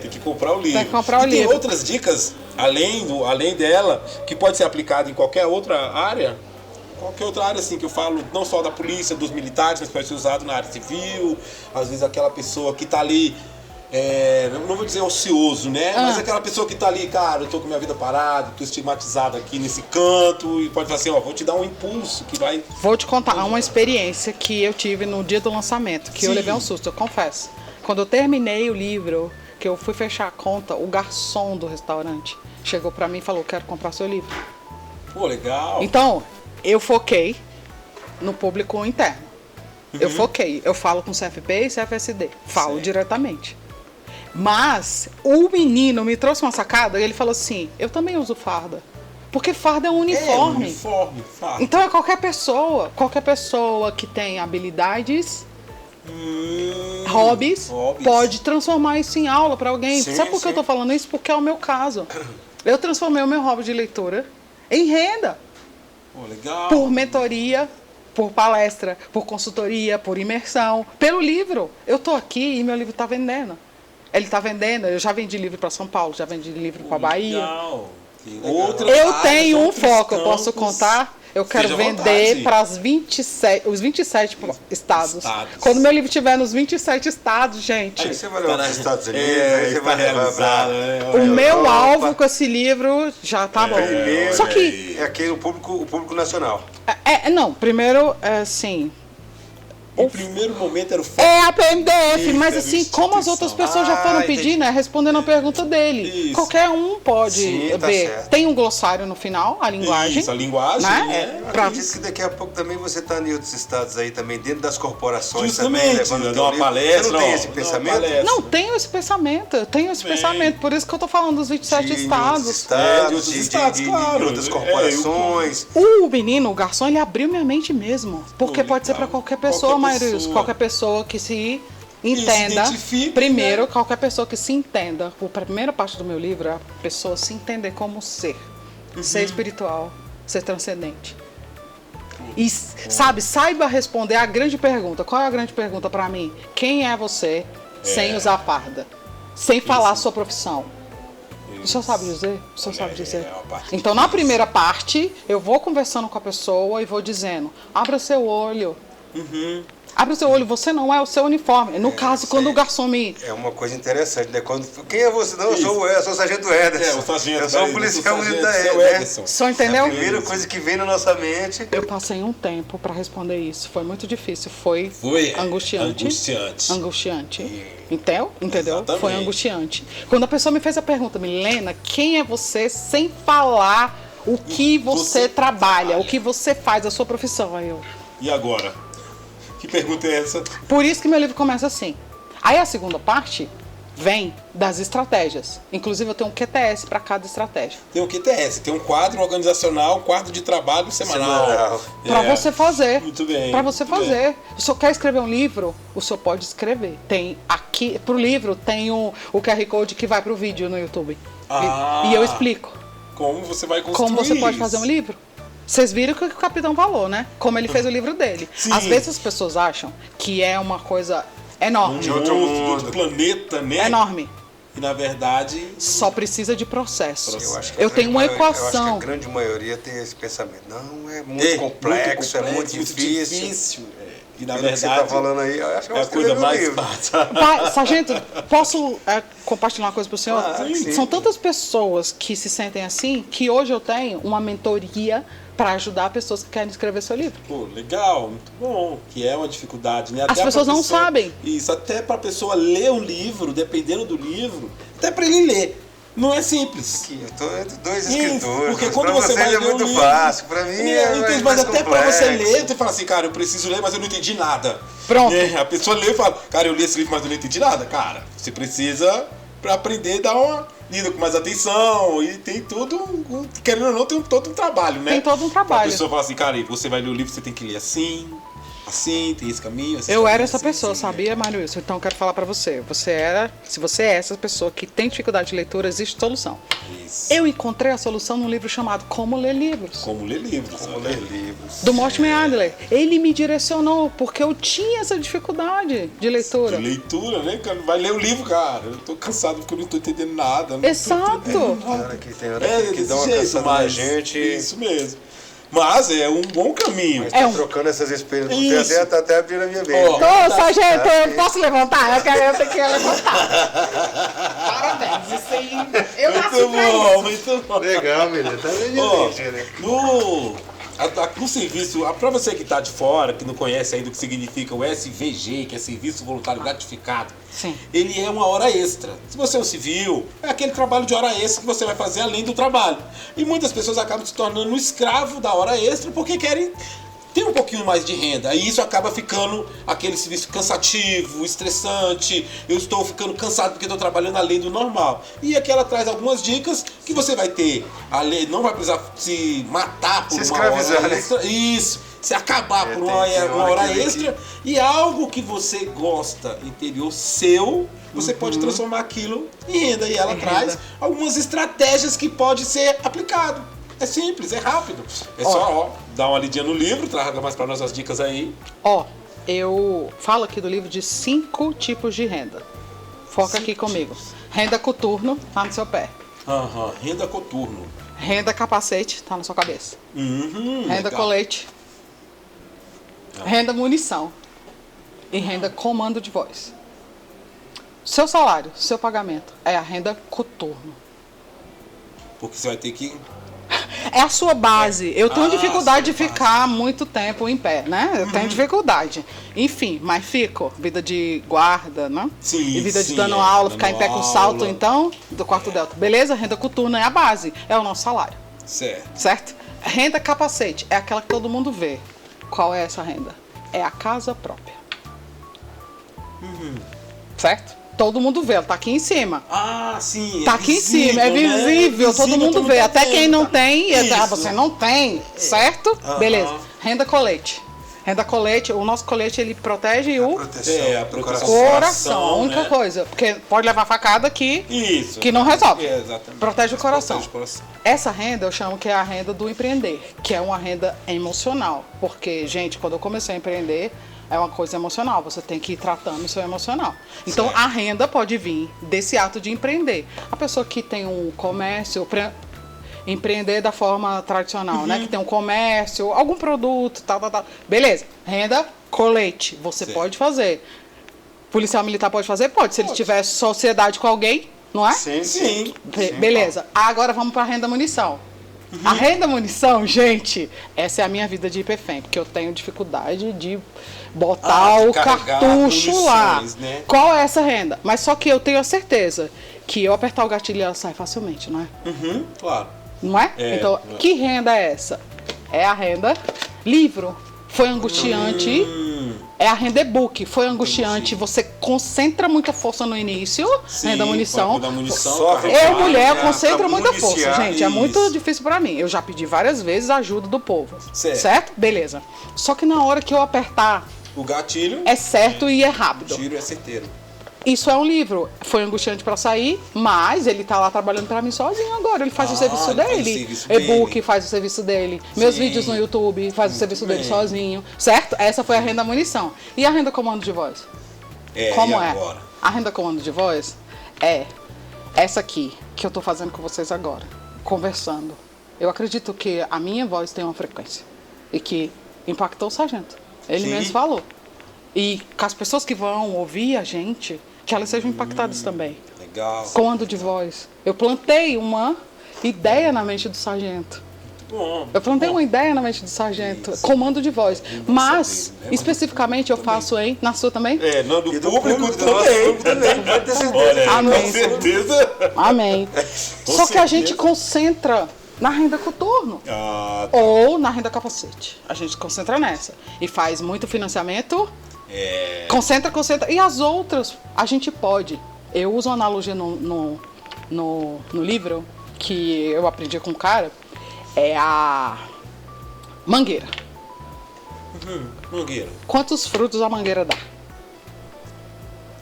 Tem que comprar o livro. Tem que comprar o e livro. tem outras dicas, além dela, que pode ser aplicada em qualquer outra área. Qualquer outra área, assim, que eu falo, não só da polícia, dos militares, mas pode ser usado na área civil. Às vezes aquela pessoa que tá ali, não vou dizer ocioso, né? Mas aquela pessoa que tá ali, cara, eu tô com minha vida parada, tô estigmatizado aqui nesse canto, e pode falar assim, ó, vou te dar um impulso que vai... Vou te contar uma experiência que eu tive no dia do lançamento, que eu Sim. levei um susto, eu confesso. Quando eu terminei o livro, que eu fui fechar a conta, o garçom do restaurante chegou pra mim e falou, quero comprar seu livro. Pô, legal. Então, eu foquei no público interno. Eu foquei. Eu falo com CFP e CFSD. Falo Certo. diretamente. Mas o menino me trouxe uma sacada e ele falou assim, eu também uso farda. Porque farda é um uniforme. Uniforme, fato. Então é qualquer pessoa que tem habilidades Hobbies, pode transformar isso em aula para alguém. Sim, Sabe por que eu tô falando isso? Porque é o meu caso. Eu transformei o meu hobby de leitura em renda. Pô, legal. Por mentoria, por palestra, por consultoria, por imersão, pelo livro. Eu tô aqui e meu livro tá vendendo. Ele tá vendendo, eu já vendi livro para São Paulo, já vendi livro para Bahia. Legal. Eu tenho um foco, eu posso contar. Eu quero vender para os 27 estados. Quando meu livro estiver nos 27 estados, gente. Aí você vai levar para os Estados Unidos, aí você vai levar para... O meu alvo com esse livro já tá bom. Primeiro, Só que... é aqui o público nacional. Não, primeiro, assim... O primeiro momento era o foco. É a PDF, mas assim, como as outras pessoas já foram pedindo, respondendo a pergunta dele. Isso. Qualquer um pode Sim, tá ver. certo. Tem um glossário no final, a linguagem. Isso, a linguagem, né? Eu acredito que daqui a pouco também você está em outros estados aí também, dentro das corporações Justamente, também, levando né? o Dá uma teu livro. palestra, Você não tem ó, esse dá uma pensamento? palestra. Não, tenho esse pensamento, por isso que eu tô falando dos 27 De estados. outros estados, de outros estados, claro. de outras corporações. O menino, o garçom, ele abriu minha mente mesmo. Porque Pô, pode ser legal. para qualquer pessoa, Qualquer Mairício. pessoa. Qualquer pessoa que se entenda. identifique, Primeiro, né? qualquer pessoa que se entenda. A primeira parte do meu livro é a pessoa se entender como ser. Ser espiritual, ser transcendente. E, sabe, saiba responder a grande pergunta. Qual é a grande pergunta para mim? Quem é você sem usar farda? Sem falar a sua profissão? O senhor sabe dizer? O senhor sabe dizer? uma parte Então, na primeira parte, eu vou conversando com a pessoa e vou dizendo: abra seu olho. Abre o seu olho, você não é o seu uniforme. No caso, quando o garçom me... É uma coisa interessante, né? Quem é você? Não, eu sou o sargento Ederson. O sargento. Eu sou um policial militar, né? Ederson. Só É entendeu? a primeira coisa que vem na nossa mente. Eu passei um tempo para responder isso. Foi muito difícil. Foi angustiante. Entendeu? Exatamente. Foi angustiante. Quando a pessoa me fez a pergunta: Milena, quem é você, sem falar o que você trabalha, o que você faz, a sua profissão? Aí eu... E agora? Que pergunta é essa? Por isso que meu livro começa assim. Aí a segunda parte vem das estratégias. Inclusive eu tenho um QTS para cada estratégia. Tem o QTS, tem um quadro organizacional, um quadro de trabalho semanal. Para você fazer. Muito bem. Para você muito fazer. bem. O senhor quer escrever um livro? O senhor pode escrever. Tem aqui, pro livro, tem o QR Code que vai pro vídeo no YouTube. E eu explico. Como você vai construir Como você pode isso. fazer um livro. Vocês viram que o capitão falou, né? Como ele fez o livro dele. Sim. Às vezes as pessoas acham que é uma coisa enorme. De outro mundo. outro planeta, né? Enorme. E na verdade... Só precisa de processo. Eu tenho uma Eu acho que a equação. grande maioria tem esse pensamento. Não, é muito complexo, é muito difícil. E na Pelo que você verdade... tá falando aí, eu acho que eu é a vou escrever coisa meu mais livro. fácil. Sargento, posso compartilhar uma coisa para o senhor? Claro que sim. São tantas pessoas que se sentem assim que hoje eu tenho uma mentoria para ajudar pessoas que querem escrever seu livro. Pô, legal, muito bom. Que é uma dificuldade, né? As pessoas não sabem. Isso, até pra pessoa ler um livro, dependendo do livro, até pra ele ler. Não é simples. Eu tô entre dois escritores. Porque mas quando pra você vocês vai é ler muito um livro, fácil. Pra mim é mas mais até pra complexo. você ler, você fala assim, cara, eu preciso ler, mas eu não entendi nada. Pronto. A pessoa lê e fala, cara, eu li esse livro, mas eu não entendi nada. Cara, você precisa, pra aprender, dar uma lida com mais atenção. E tem tudo, querendo ou não, tem todo um trabalho, né? Tem todo um trabalho. A pessoa fala assim, cara, você vai ler o livro, você tem que ler assim, tem esse caminho. Eu era essa pessoa, sabia, Mário Wilson? Então eu quero falar pra você. Se você é essa pessoa que tem dificuldade de leitura, existe solução. Isso. Eu encontrei a solução num livro chamado Como Ler Livros. Como ler livros. Como ler livros. Do Mortimer Adler. Ele me direcionou, porque eu tinha essa dificuldade de leitura. De leitura, né? Cara, vai ler o livro, cara. Eu tô cansado porque eu não tô entendendo nada. Exato. Tem hora que Desse dá uma jeito, cansada na mas gente. isso mesmo. Mas é um bom caminho. Mas tá trocando essas experiências. Isso. Tá até abrindo a minha mente. Ó. Ô, sargento, eu posso levantar? Eu tenho que levantar. Parabéns, isso aí. Eu nasci Muito pra isso. bom, muito bom. Legal, menino. Tá bem Ó, gente, né? no serviço, para você que está de fora, que não conhece ainda o que significa o SVG, que é Serviço Voluntário Gratificado, Sim. ele é uma hora extra. Se você é um civil, é aquele trabalho de hora extra que você vai fazer além do trabalho. E muitas pessoas acabam se tornando escravo da hora extra porque querem ter um pouquinho mais de renda. E isso acaba ficando aquele serviço cansativo, estressante. Eu estou ficando cansado porque estou trabalhando além do normal. E aqui ela traz algumas dicas que você vai ter. Não vai precisar se matar por Se uma hora escravizar, né? extra. Isso. Você acabar por tem uma hora hora que vem extra e algo que você gosta, interior seu, você pode transformar aquilo em renda. E ela traz renda. algumas estratégias que pode ser aplicado. É simples, é rápido. É só dar uma lidinha no livro, traga mais para nós as dicas aí. Ó, eu falo aqui do livro de 5 tipos de renda. Foca aqui comigo. Renda coturno, tá no seu pé. Renda coturno. Renda capacete, tá na sua cabeça. Renda Legal. colete. Renda munição. E renda comando de voz. Seu salário, seu pagamento é a renda coturno. Porque você vai ter que... É a sua base. Eu tenho dificuldade de sua ficar muito tempo em pé, né? Eu tenho dificuldade. Enfim, mas fico. Vida de guarda, né? Sim, E vida de sim, dando é. aula, Dando ficar em pé com aula. salto, então, do quarto delta. Beleza? Renda coturna é a base. É o nosso salário. Certo. Certo? Renda capacete é aquela que todo mundo vê. Qual é essa renda? É a casa própria. Certo? Todo mundo vê, ela tá aqui em cima. Ah, sim. Tá aqui em cima, é visível, todo mundo vê. Até quem não tem, você não tem, certo? Beleza. Renda colete. Renda colete, o nosso colete ele protege o A proteção. coração, a única né? coisa. Porque pode levar facada aqui, Isso. que não resolve. Exatamente. Protege o coração. Protege o coração. Essa renda eu chamo que é a renda do empreender, que é uma renda emocional. Porque, gente, quando eu comecei a empreender, é uma coisa emocional. Você tem que ir tratando o seu emocional. Então, Certo. a renda pode vir desse ato de empreender. A pessoa que tem um comércio, empreender da forma tradicional, né? Que tem um comércio, algum produto, tal. Beleza. Renda colete. Você Certo. pode fazer. Policial militar pode fazer? Pode. Se ele tiver sociedade com alguém, não é? Sim, sim. Beleza. Agora vamos para a renda munição. A renda munição, gente, essa é a minha vida de IPFEM, porque eu tenho dificuldade de botar de o carregar cartucho lá. munições, né? Qual é essa renda? Mas só que eu tenho a certeza que eu apertar o gatilho ela sai facilmente, não é? Claro. Não é? Então, que renda é essa? É a renda livro. Foi angustiante. É a renda e-book. Foi angustiante. Você concentra muita força no início. Sim, renda munição. da munição. Só carregar, Eu, mulher, pra concentro muita força, municiar, gente. É muito isso. difícil pra mim. Eu já pedi várias vezes a ajuda do povo. Certo. Beleza. Só que na hora que eu apertar, O gatilho, é certo e é rápido. o tiro é certeiro. Isso é um livro. Foi angustiante pra sair, mas ele tá lá trabalhando pra mim sozinho agora. Ele faz o serviço ele faz o dele. serviço E-book dele. faz o serviço dele. Meus Sim. vídeos no YouTube faz o serviço dele bem. sozinho. Certo? Essa foi a renda munição. E a renda comando de voz? Como e é? agora? A renda comando de voz é essa aqui que eu tô fazendo com vocês agora, conversando. Eu acredito que a minha voz tem uma frequência e que impactou o sargento. Ele Sim. mesmo falou. E com as pessoas que vão ouvir a gente, que elas sejam impactadas também. Legal. Comando de voz. Eu plantei uma ideia na mente do sargento. Bom. Eu plantei uma ideia na mente do sargento. Comando de voz. Mas, dele, né? especificamente, eu faço, hein? Na sua também? Não, do E do público público, do nosso também. público também. Pode ter certeza. Olha, Amém. com certeza. Amém. Com Só que a certeza. gente concentra na renda coturno. Ah, Ou na renda capacete. A gente concentra nessa. E faz muito financiamento. Concentra. E as outras, a gente pode. Eu uso uma analogia no livro que eu aprendi com um cara. É a mangueira. Mangueira. Quantos frutos a mangueira dá?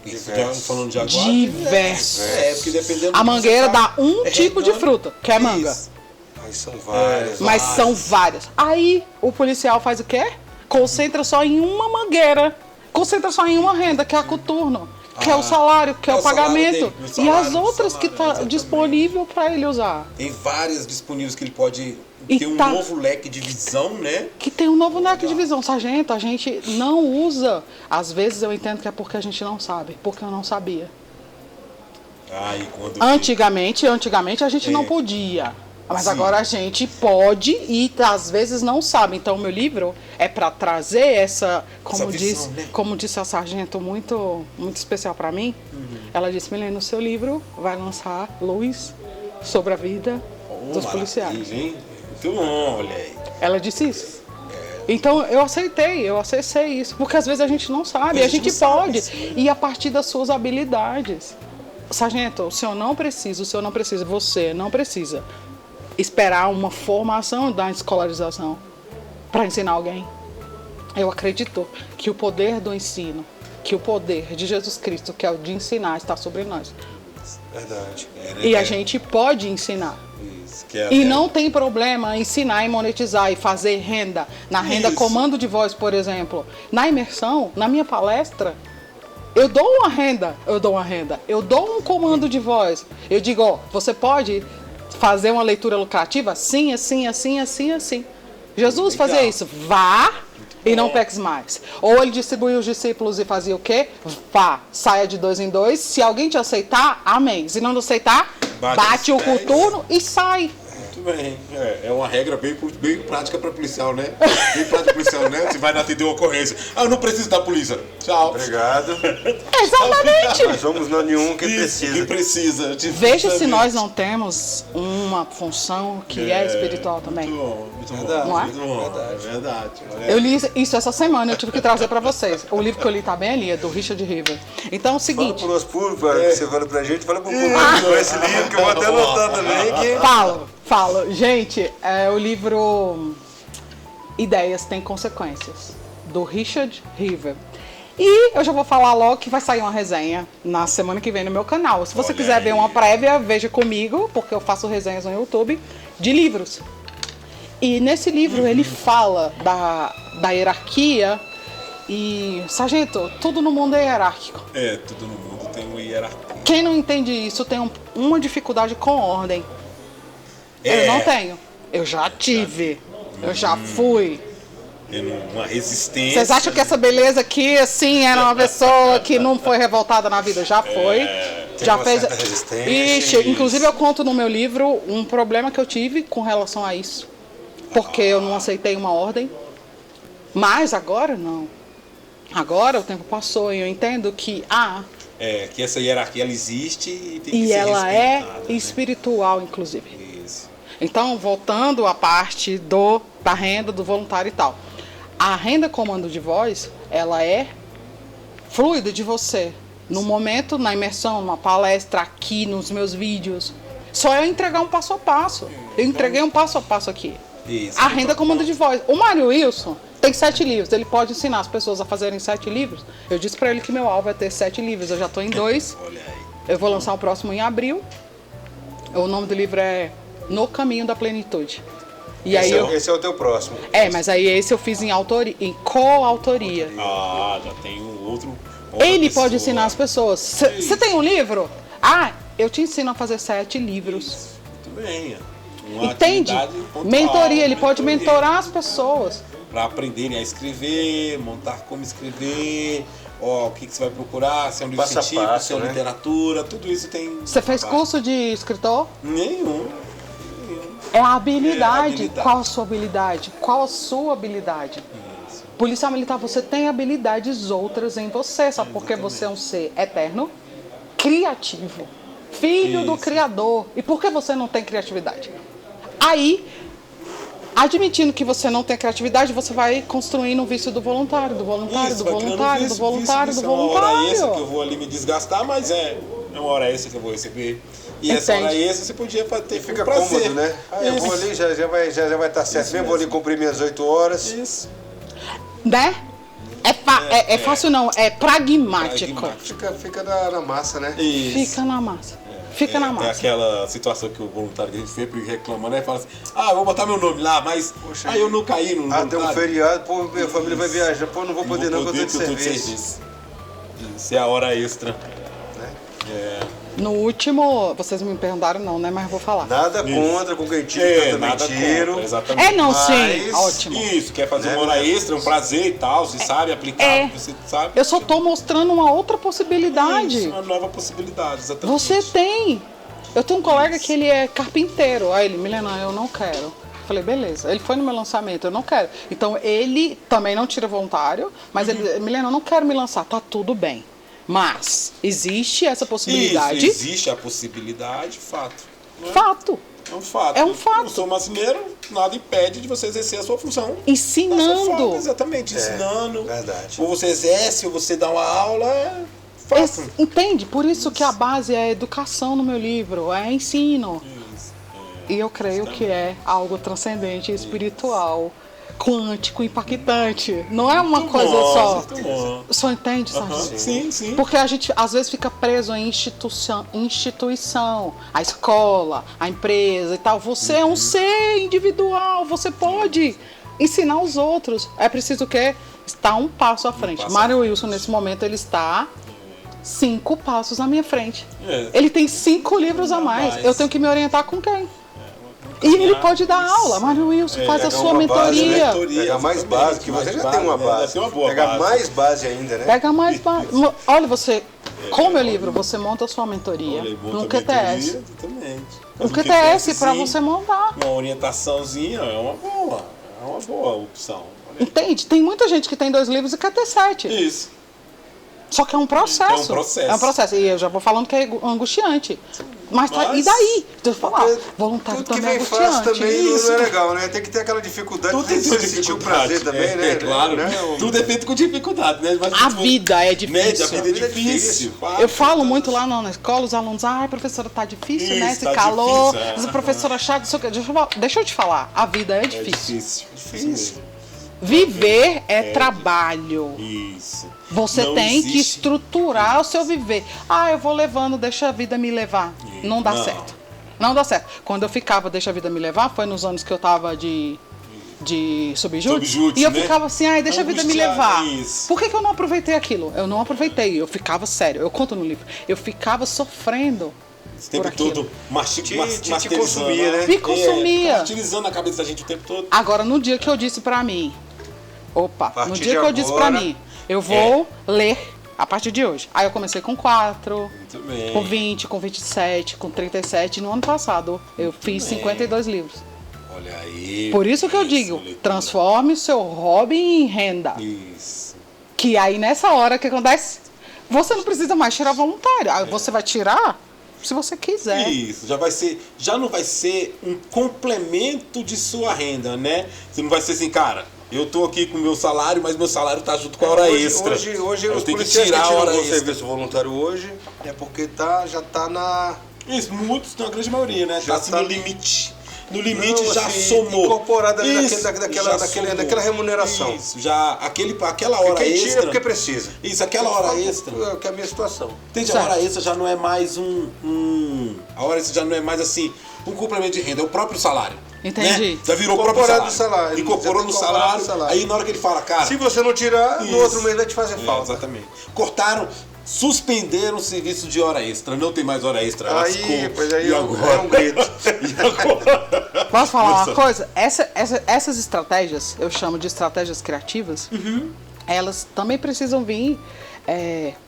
Isso, já falando de agora? Diversos. Porque dependendo do A que mangueira você dá tá um tipo de regando. fruta, que é manga. Isso. Mas são várias. Mas são várias. Aí o policial faz o quê? Concentra só em uma mangueira. Concentra só em uma renda, que é a coturno. Que é o salário, que é o salário pagamento. dele, o E salário, as o outras salário, que está exatamente. disponível para ele usar. Tem várias disponíveis que ele pode E ter um tá- novo leque de visão, né? Que tem um novo leque de visão. Sargento, a gente não usa. Às vezes eu entendo que é porque a gente não sabe. Porque eu não sabia. Aí quando Antigamente a gente não podia. Mas Sim. agora a gente pode e às vezes não sabe. Então o meu livro é para trazer essa, como visão, né? como disse a sargento muito especial para mim. Ela disse: Milena, o seu livro vai lançar luz sobre a vida dos policiais. maravilha, hein? Muito bom, olha aí. Ela disse isso. Então eu acessei isso, porque às vezes a gente não sabe, a gente não sabe, pode sim. ir a partir das suas habilidades. Sargento, o senhor não precisa, você não precisa esperar uma formação da escolarização para ensinar alguém. eu acredito que o poder do ensino, que o poder de Jesus Cristo, que é o de ensinar, está sobre nós. Verdade. E a gente pode ensinar. Isso, que é E até- não tem problema ensinar e monetizar e fazer renda. Na renda Isso. comando de voz, por exemplo. Na imersão, na minha palestra, eu dou uma renda. Eu dou um comando de voz. Eu digo, ó, você pode fazer uma leitura lucrativa assim, assim, assim, assim, assim. Jesus Legal. fazia isso. Vá e não peques mais. Ou ele distribuiu os discípulos e fazia o quê? Vá, saia de 2 em 2. Se alguém te aceitar, amém. Se não aceitar, bate o os pés. coturno e sai. Muito bem. É uma regra bem prática para policial, né? Bem prática policial, né? Você vai não atender uma ocorrência. Ah, eu não preciso da polícia. Tchau. Obrigado. Exatamente. Nós vamos no nenhum que Isso, precisa. que precisa. Veja se nós não temos uma função que é espiritual também. Muito bom, muito bom. Verdade. Não é? Muito bom. Verdade. Eu li isso essa semana, eu tive que trazer pra vocês. O livro que eu li tá bem ali, é do Richard River. Então é o Fala seguinte, pro nosso público, que você fala pra gente, fala pro público que conhece esse livro, que eu vou até anotar também. Que... falo. Gente, é o livro Ideias Têm Consequências, do Richard River. E eu já vou falar logo que vai sair uma resenha na semana que vem no meu canal. Se você Olha quiser aí. ver uma prévia, veja comigo, porque eu faço resenhas no YouTube de livros. E nesse livro ele fala da hierarquia e, sargento, tudo no mundo é hierárquico. Tudo no mundo tem uma hierarquia. Quem não entende isso tem uma dificuldade com ordem. Eu não tenho. Eu já tive. Eu já fui. Tem uma resistência. Vocês acham que essa beleza aqui, assim, era uma pessoa que não foi revoltada na vida? Já foi. Já uma fez. certa resistência. Ixi, inclusive eu conto no meu livro um problema que eu tive com relação a isso. Porque eu não aceitei uma ordem. Mas agora não. Agora o tempo passou e eu entendo que Que essa hierarquia ela existe e tem que e ser ela é respeitada, né? espiritual, inclusive. Isso. Então, voltando à parte da renda, do voluntário e tal. A renda comando de voz, ela é fluida de você. No momento, na imersão, numa palestra, aqui, nos meus vídeos. Só eu entregar um passo a passo. Eu entreguei um passo a passo aqui. Isso. A renda comando de voz. O Mário Wilson tem 7 livros. Ele pode ensinar as pessoas a fazerem 7 livros. Eu disse pra ele que meu alvo é ter 7 livros. Eu já tô em 2. Olha aí. Eu vou lançar o próximo em abril. O nome do livro é No Caminho da Plenitude. E aí Esse é o teu próximo. mas aí esse eu fiz em coautoria. Já tem um outro. Ele pode ensinar as pessoas. Você tem um livro? Eu te ensino a fazer 7 livros. Muito bem. Uma Entende? atividade pontual, Mentoria, ele pode mentoria. mentorar as pessoas. Para aprenderem a escrever, montar como escrever, o que você vai procurar, se é um livro Passo a científico, passo, se é né? literatura, tudo isso tem. Você fez curso de escritor? Nenhum. É a habilidade. habilidade. Qual a sua habilidade? Qual a sua habilidade? Policial militar, você tem habilidades outras em você, sabe? Porque você é um ser eterno, criativo, filho do Isso. Criador. E por que você não tem criatividade? Aí, admitindo que você não tem criatividade, você vai construindo o vício do voluntário, do voluntário, Isso, do vai criando voluntário, do vício, voluntário, vício, do é uma hora extra que eu voluntário. vou ali me desgastar, mas é uma hora extra que eu vou receber. E essa hora Entende? extra você podia ter Fica com prazer. cômodo, né? Eu vou ali, já vai estar certo mesmo, vou ali cumprir minhas 8 horas. Isso. Né? É fácil não, é pragmático. Fica na massa, né? Isso. Fica na massa. Fica na É massa. aquela situação que o voluntário que a gente sempre reclama, né? Fala assim, eu vou botar meu nome lá, mas Poxa, eu não caí no Tem um voluntário. feriado, pô, minha família vai viajar, pô, não vou poder não, porque eu tô de serviço. Isso é a hora extra. No último, vocês me perguntaram não, né? Mas eu vou falar. Nada Isso. contra, com quem tira, também nada tiro. contra, exatamente. Não, sim, Mas- ótimo. Isso, quer fazer Né, uma hora né? extra, um prazer e tal, você sabe aplicar, você sabe. Eu só tô mostrando uma outra possibilidade. Isso, uma nova possibilidade, exatamente. Você tem. Eu tenho um colega que ele é carpinteiro. Aí ele, Milena, eu não quero. Falei, beleza. Ele foi no meu lançamento, eu não quero. Então ele também não tira voluntário, mas ele, Milena, eu não quero me lançar, tá tudo bem. Mas existe essa possibilidade. Isso, existe a possibilidade, fato. Né? Fato. É um fato. É um fato. Eu sou marceneiro, nada impede de você exercer a sua função. Da sua Ensinando. forma, exatamente, ensinando. verdade. Ou você exerce, ou você dá uma aula, fato. Entende? Por isso que a base é educação no meu livro, é ensino. Isso. E eu creio que é algo transcendente e espiritual. quântico, impactante. Não é uma Muito coisa bom, só. muito bom. Só entende, Sargento? Sim, sim. Porque a gente às vezes fica preso em instituição, a escola, a empresa e tal. Você é um ser individual, você pode ensinar os outros. É preciso o quê? Estar um passo à frente. passo Mário à frente. Wilson, nesse momento, ele está 5 passos à minha frente. É. Ele tem 5 livros a mais. Eu tenho que me orientar com quem? E ele pode dar aula. Mário Wilson, faz a sua uma base, mentoria. Pega mais base, que você já tem uma base. Tem uma boa Pega base. mais base ainda, né? Pega mais base. Olha, você, com o meu livro, você monta a sua mentoria Olha, boa num também QTS. teoria, exatamente. Um Mas QTS para sim, você montar. Uma orientaçãozinha é uma boa opção. Olha aí. Entende? Tem muita gente que tem 2 livros e quer ter 7. Isso. Só que é um processo. É um processo. É um processo. E eu já vou falando que é angustiante. Mas Mas- e daí? Deixa eu falar. Porque Voluntário tudo que também é vem fácil angustiante. também não Isso. é legal, né? Tem que ter aquela dificuldade Tudo de tem sua sentir o dificuldade. prazer também, né? Claro. Né? Tudo é feito com dificuldade, né? Mas, A vida é Né? difícil. A vida é difícil. Eu falo muito lá na escola, os alunos, ai, professora, tá difícil, Isso, né? Esse tá calor, difícil, é. essa professora chata, não sei o quê. Deixa eu te falar, a vida é É difícil. difícil. Viver é trabalho. Isso. Você Não tem que existe- estruturar o seu viver. Ah, eu vou levando, deixa a vida me levar. Não dá Não. certo. Não dá certo. Quando eu ficava, deixa a vida me levar, foi nos anos que eu tava de subjúdice. Subjúdice, E eu né? ficava assim, ai, deixa a vida me Angustiada, levar. isso. Por que eu não aproveitei aquilo? Eu não aproveitei. Eu ficava sério. Eu conto no livro. Eu ficava sofrendo. Esse tempo por aquilo. todo Te masterizando, consumia, né? Me consumia. Martirizando a cabeça da gente o tempo todo. Agora, no dia que eu disse pra mim, A partir no dia de que eu disse pra agora- mim, eu vou ler a partir de hoje. Aí eu comecei com 4, Muito bem. com 20, com 27, com 37. No ano passado, eu fiz 52 livros. Olha aí. Por isso que eu digo, leitura. transforme o seu hobby em renda. Isso. Que aí, nessa hora, o que acontece? Você não precisa mais tirar voluntário. Aí você vai tirar se você quiser. Isso, já não vai ser um complemento de sua renda, né? Você não vai ser assim, cara, eu tô aqui com o meu salário, mas meu salário tá junto com a hora extra. Hoje eu os tenho que policiais tirar a hora o extra. serviço voluntário hoje é porque já tá na... Isso, muitos, na grande maioria, né? Já Tá assim tá- no limite. No limite Não, já assim, somou. incorporado ali Isso, daquela remuneração. Isso, já aquela hora Quem tira é extra. porque precisa. Isso, aquela hora extra. É que é a minha situação. Entende? A Certo. hora extra já não é mais a hora extra já não é mais assim, um complemento de renda, é o próprio salário. Entendi. Né? Já virou o próprio Incorporado salário. no salário. Incorporou Já no tá incorporado salário, no salário. aí na hora que ele fala, cara... Se você não tirar, no Isso. outro mês vai te fazer É, falta. exatamente. Cortaram, suspenderam o serviço de hora extra. Não tem mais hora extra. Aí, lascou. pois aí E é agora? um grito. E agora? Posso falar Nossa. uma coisa? Essas estratégias, eu chamo de estratégias criativas, elas também precisam vir,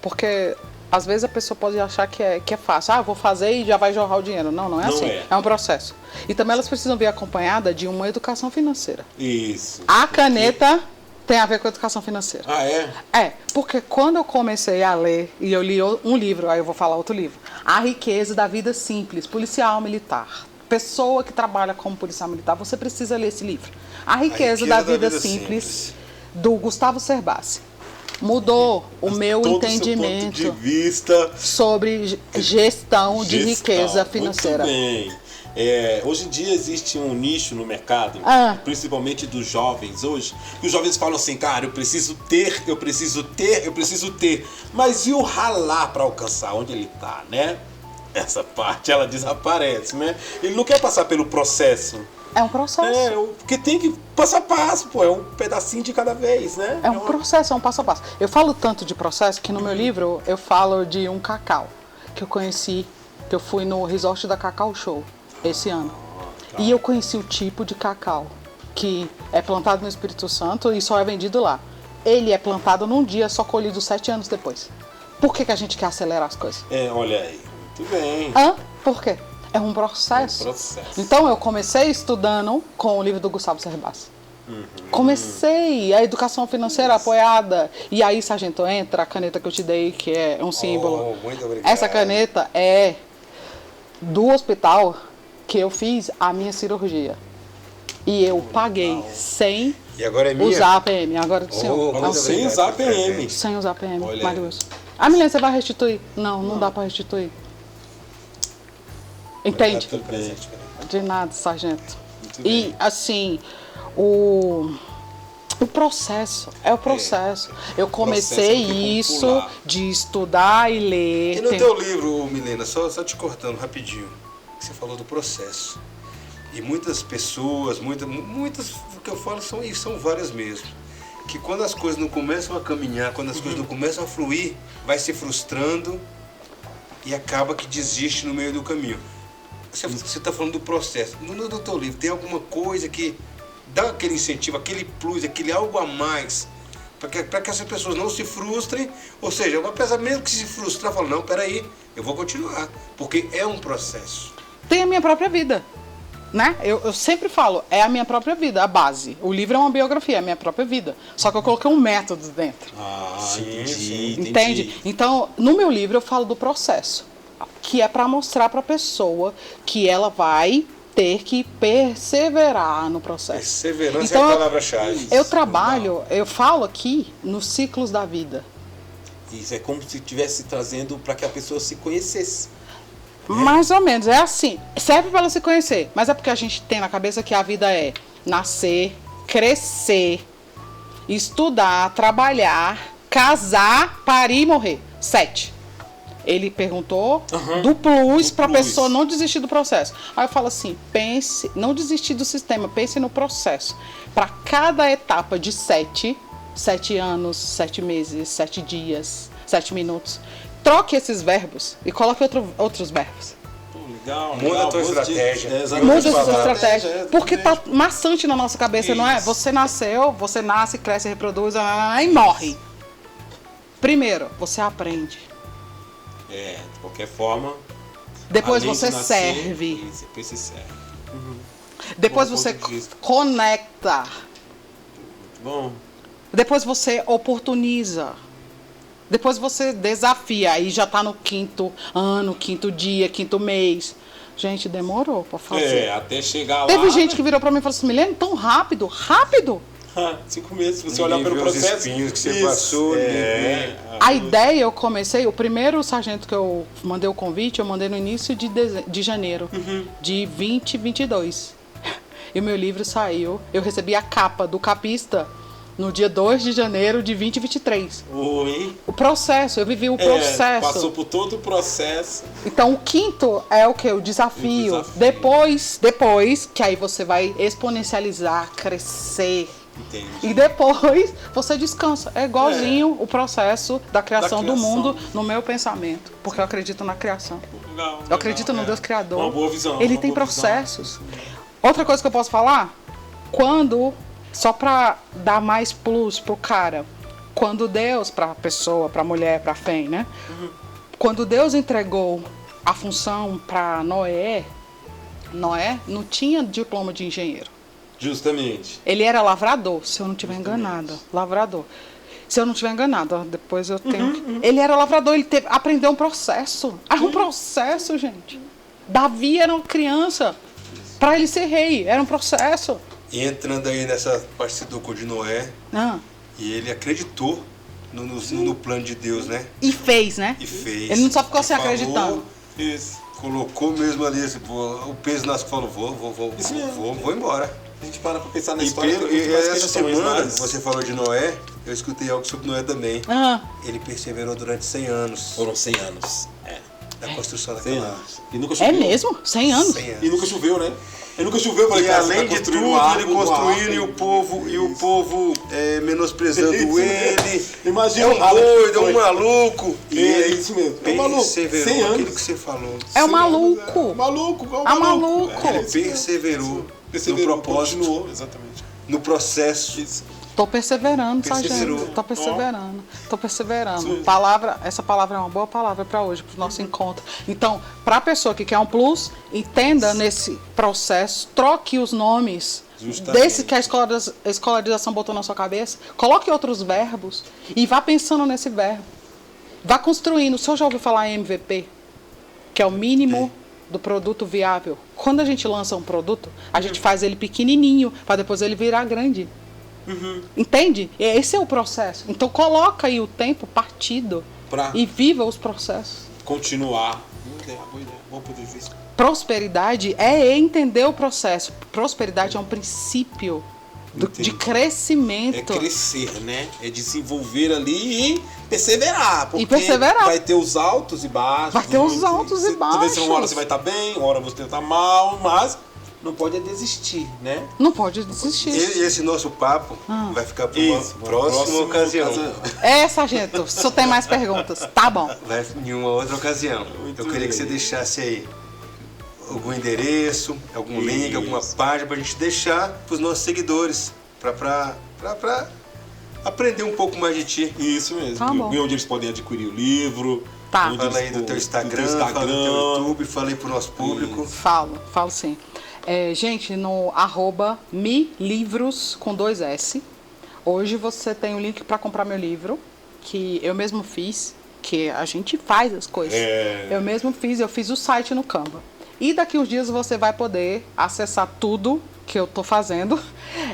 porque às vezes a pessoa pode achar que é fácil. Ah, vou fazer e já vai jorrar o dinheiro. Não, não é Não assim. é. É um processo. E também elas precisam vir acompanhadas de uma educação financeira. Isso. A caneta tem a ver com a educação financeira. Ah, é? É, porque quando eu comecei a ler, e eu li um livro, aí eu vou falar outro livro, A Riqueza da Vida Simples, Policial Militar. Pessoa que trabalha como policial militar, você precisa ler esse livro. A Riqueza da Vida Simples, do Gustavo Cerbasi. Mudou o meu Todo entendimento seu ponto de vista. sobre gestão de riqueza financeira. Muito bem. Hoje em dia existe um nicho no mercado, principalmente dos jovens hoje, que os jovens falam assim, cara, eu preciso ter. Mas e o ralar para alcançar onde ele tá, né? Essa parte, ela desaparece, né? Ele não quer passar pelo processo. É um processo. Porque tem que passo a passo, pô, é um pedacinho de cada vez, né? É um processo, é um passo a passo. Eu falo tanto de processo que no meu livro eu falo de um cacau que eu conheci, que eu fui no resort da Cacau Show esse ano. E eu conheci o tipo de cacau que é plantado no Espírito Santo e só é vendido lá. Ele é plantado num dia, só colhido 7 anos depois. Por que a gente quer acelerar as coisas? Olha aí, muito bem. Por quê? É um processo. É um processo. Então eu comecei estudando com o livro do Gustavo Cerbasi. Comecei a educação financeira apoiada. E aí, sargento, entra a caneta que eu te dei, que é um símbolo. Muito obrigado. Essa caneta é do hospital que eu fiz a minha cirurgia. E eu paguei sem E agora é minha? usar a PM. Agora, senhor, muito é um Sem obrigado usar pelo PM. presente. sem usar a PM, Olha Mário aí. Wilson. Ah, Milena, você vai restituir? Não, não dá pra restituir. Entende? Tudo bem. De nada, sargento. Muito E bem. assim, O processo, é o processo. Eu comecei Processo não tem como isso pular. de estudar e ler. E no teu livro, Milena, só te cortando rapidinho, você falou do processo. E muitas pessoas, muitas, o que eu falo são várias mesmo, que quando as coisas não começam a caminhar, quando as coisas não começam a fluir, vai se frustrando e acaba que desiste no meio do caminho. Você está falando do processo. No teu livro, tem alguma coisa que dá aquele incentivo, aquele plus, aquele algo a mais, para que essas pessoas não se frustrem, ou seja, apesar mesmo que se frustrar, fala, não, peraí, eu vou continuar, porque é um processo. Tem a minha própria vida, né? Eu sempre falo, é a minha própria vida, a base. O livro é uma biografia, é a minha própria vida. Só que eu coloquei um método dentro. Entendi. Entende? Então, no meu livro eu falo do processo, que é para mostrar para a pessoa que ela vai ter que perseverar no processo. Perseverança Então, é a palavra-chave. Eu trabalho, eu falo aqui nos ciclos da vida. Isso é como se estivesse trazendo para que a pessoa se conhecesse. Mais ou menos, é assim. Serve para ela se conhecer, mas é porque a gente tem na cabeça que a vida é nascer, crescer, estudar, trabalhar, casar, parir e morrer. 7. Ele perguntou do plus para a pessoa não desistir do processo. Aí eu falo assim, pense, não desistir do sistema, pense no processo. Para cada etapa de 7 anos, 7 meses, 7 dias, 7 minutos, troque esses verbos e coloque outros verbos. Legal, Muda a tua estratégia. Muda a sua palavras. estratégia. Porque tá maçante na nossa cabeça, não é? Você nasceu, você nasce, cresce, reproduz e morre. Primeiro, você aprende. De qualquer forma. Depois além de você nascer, serve. isso, depois você serve. Depois Bom você ponto de vista. conecta. Muito bom. Depois você oportuniza. Depois você desafia. Aí já tá no 5º ano, 5º dia, 5º mês. Gente, demorou pra fazer. Até chegar lá. Teve gente que virou pra mim e falou assim, Milena, tão rápido? Rápido? 5 meses, se você Ninguém olhar pelo viu os processo. espinhos que você passou, ninguém vê. A ideia eu comecei, o primeiro sargento que eu mandei o convite, eu mandei no início de janeiro de 2022. E o meu livro saiu, eu recebi a capa do capista no dia 2 de janeiro de 2023. Oi. O processo, eu vivi o processo. Passou por todo o processo. Então o 5º é o que? O desafio. O desafio. Depois, que aí você vai exponencializar, crescer. Entendi. E depois você descansa. É igualzinho o processo da criação do mundo no meu pensamento. Porque eu acredito na criação. Legal, Eu acredito no Deus Criador. Uma boa visão. Ele uma tem boa processos. Outra coisa que eu posso falar, só pra dar mais plus pro cara, quando Deus, pra pessoa, pra mulher, pra fém, né? Quando Deus entregou a função pra Noé não tinha diploma de engenheiro. Justamente. Ele era lavrador, se eu não estiver enganada. Lavrador. Se eu não estiver enganada, depois eu tenho. Ele era lavrador, ele aprendeu um processo. Era um processo, gente. Davi era uma criança. Para ele ser rei, era um processo. E entrando aí nessa parte de Noé, Ah. e ele acreditou no plano de Deus, né? E fez, né? E fez. Ele não só ficou E se falou, acreditando. Isso. Colocou mesmo ali o peso nas costas, falou, vou embora. A gente para pra pensar na E, história. Pedro, tem muito mais essa questões, semana, mas você falou de Noé, eu escutei algo sobre Noé também. Ah. Ele perseverou durante 100 anos Foram 100 anos. da construção 100 daquela anos. E nunca É choveu. mesmo? 100 anos? 100 anos. E nunca choveu, né? E nunca choveu, falei, E cara, além você tá de tudo, construindo uma ele árvore, construindo uma e o povo menosprezando Isso ele. mesmo. Imagina é o um ralo que doido, é foi. um maluco. E É ele isso mesmo. É um maluco. 100 perseverou anos. aquilo que você falou. É um 100 maluco. anos, maluco. É um É um maluco. É isso mesmo. Perseverou Perseverou, no propósito, continuou, exatamente. no processo. Isso. Tô perseverando, Perseverou. sargento. Tô perseverando. Tô perseverando. Sim. Essa palavra é uma boa palavra para hoje, para o nosso encontro. Então, para a pessoa que quer um plus, entenda nesse processo, troque os nomes Justamente. desse que a escolarização botou na sua cabeça, coloque outros verbos e vá pensando nesse verbo. Vá construindo. O senhor já ouviu falar em MVP? Que é o mínimo do produto viável. Quando a gente lança um produto, a gente faz ele pequenininho, para depois ele virar grande. Entende? Esse é o processo. Então coloca aí o tempo partido Pra e viva os processos. continuar. Boa ideia. Bom ponto de vista. Prosperidade é entender o processo. Prosperidade é um princípio de crescimento. É crescer, né? É desenvolver ali e perseverar. Porque perseverar. vai ter os altos e baixos. Vai ter os altos e baixos. Talvez uma hora você vai estar bem, uma hora você vai estar mal, mas não pode desistir, né? Não pode desistir. E esse nosso papo vai ficar para uma próxima ocasião. Sargento, o senhor tem mais perguntas? Tá bom. Vai em uma outra ocasião. Muito Eu queria bem. que você deixasse aí algum endereço, algum link, alguma página pra gente deixar pros nossos seguidores, pra aprender um pouco mais de ti. Isso mesmo. Tá bom. E onde eles podem adquirir o livro. Tá. Onde Fala aí eles do teu Instagram, do fala do teu YouTube, fala aí pro nosso público. Falo sim. Gente, no @milivros com 2 S. Hoje você tem o link para comprar meu livro, que eu mesmo fiz, que a gente faz as coisas. Eu mesmo fiz o site no Canva. E daqui uns dias você vai poder acessar tudo que eu tô fazendo.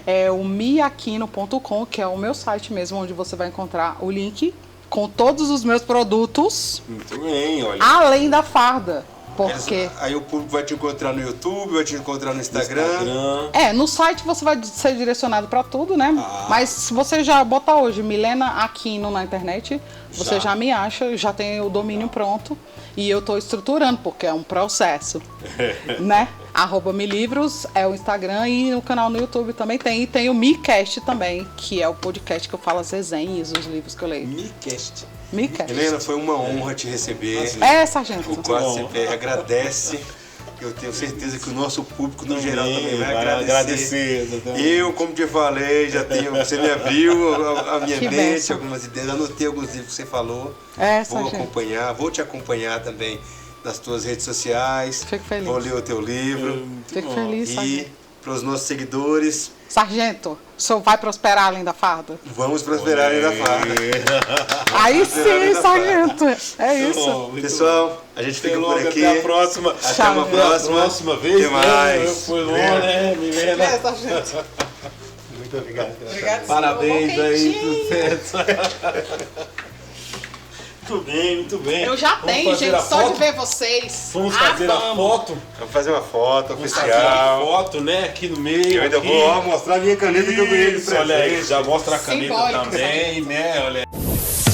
É o miaquino.com, que é o meu site mesmo, onde você vai encontrar o link com todos os meus produtos, Muito bem, olha. além da farda. Porque Aí o público vai te encontrar no YouTube, vai te encontrar no Instagram. no site você vai ser direcionado para tudo, né? Mas se você já botar hoje Milena Aquino na internet, você já me acha, já tem o domínio pronto. E eu tô estruturando, porque é um processo, né? @milivros é o Instagram e no canal no YouTube também tem. E tem o MiCast também, que é o podcast que eu falo as resenhas, os livros que eu leio. MiCast. MiCast. Helena, foi uma honra te receber. Sargento. O 4CPR agradece. Eu tenho certeza que o nosso público no geral também vai agradecer. Eu, como te falei, você me abriu a minha Que mente, bênção. algumas ideias, anotei alguns livros que você falou. Vou Sargento. vou te acompanhar também nas tuas redes sociais. Fico feliz. Vou ler o teu livro. Fico feliz, E Sargento. para os nossos seguidores, Sargento, o senhor vai prosperar além da farda? vamos prosperar aí na farda. Aí sim, Sargento. É isso. Pessoal, a gente fica por aqui. Até a próxima. Até uma próxima vez. Até mais. Foi bom, né, Milena? Sargento. Muito obrigado. Obrigado, Parabéns senhor. aí, Quentinho. tudo certo. Muito bem, muito bem. Eu já Vamos tenho, fazer gente, a só foto? de ver vocês. Vamos fazer a foto. Vamos fazer uma foto Vamos fazer a oficial. foto, né? Aqui no meio. Eu ainda aqui. vou mostrar a minha caneta que eu ganhei de Isso, olha aí, presente. já mostra a caneta Simbólico, também, né? Olha aí.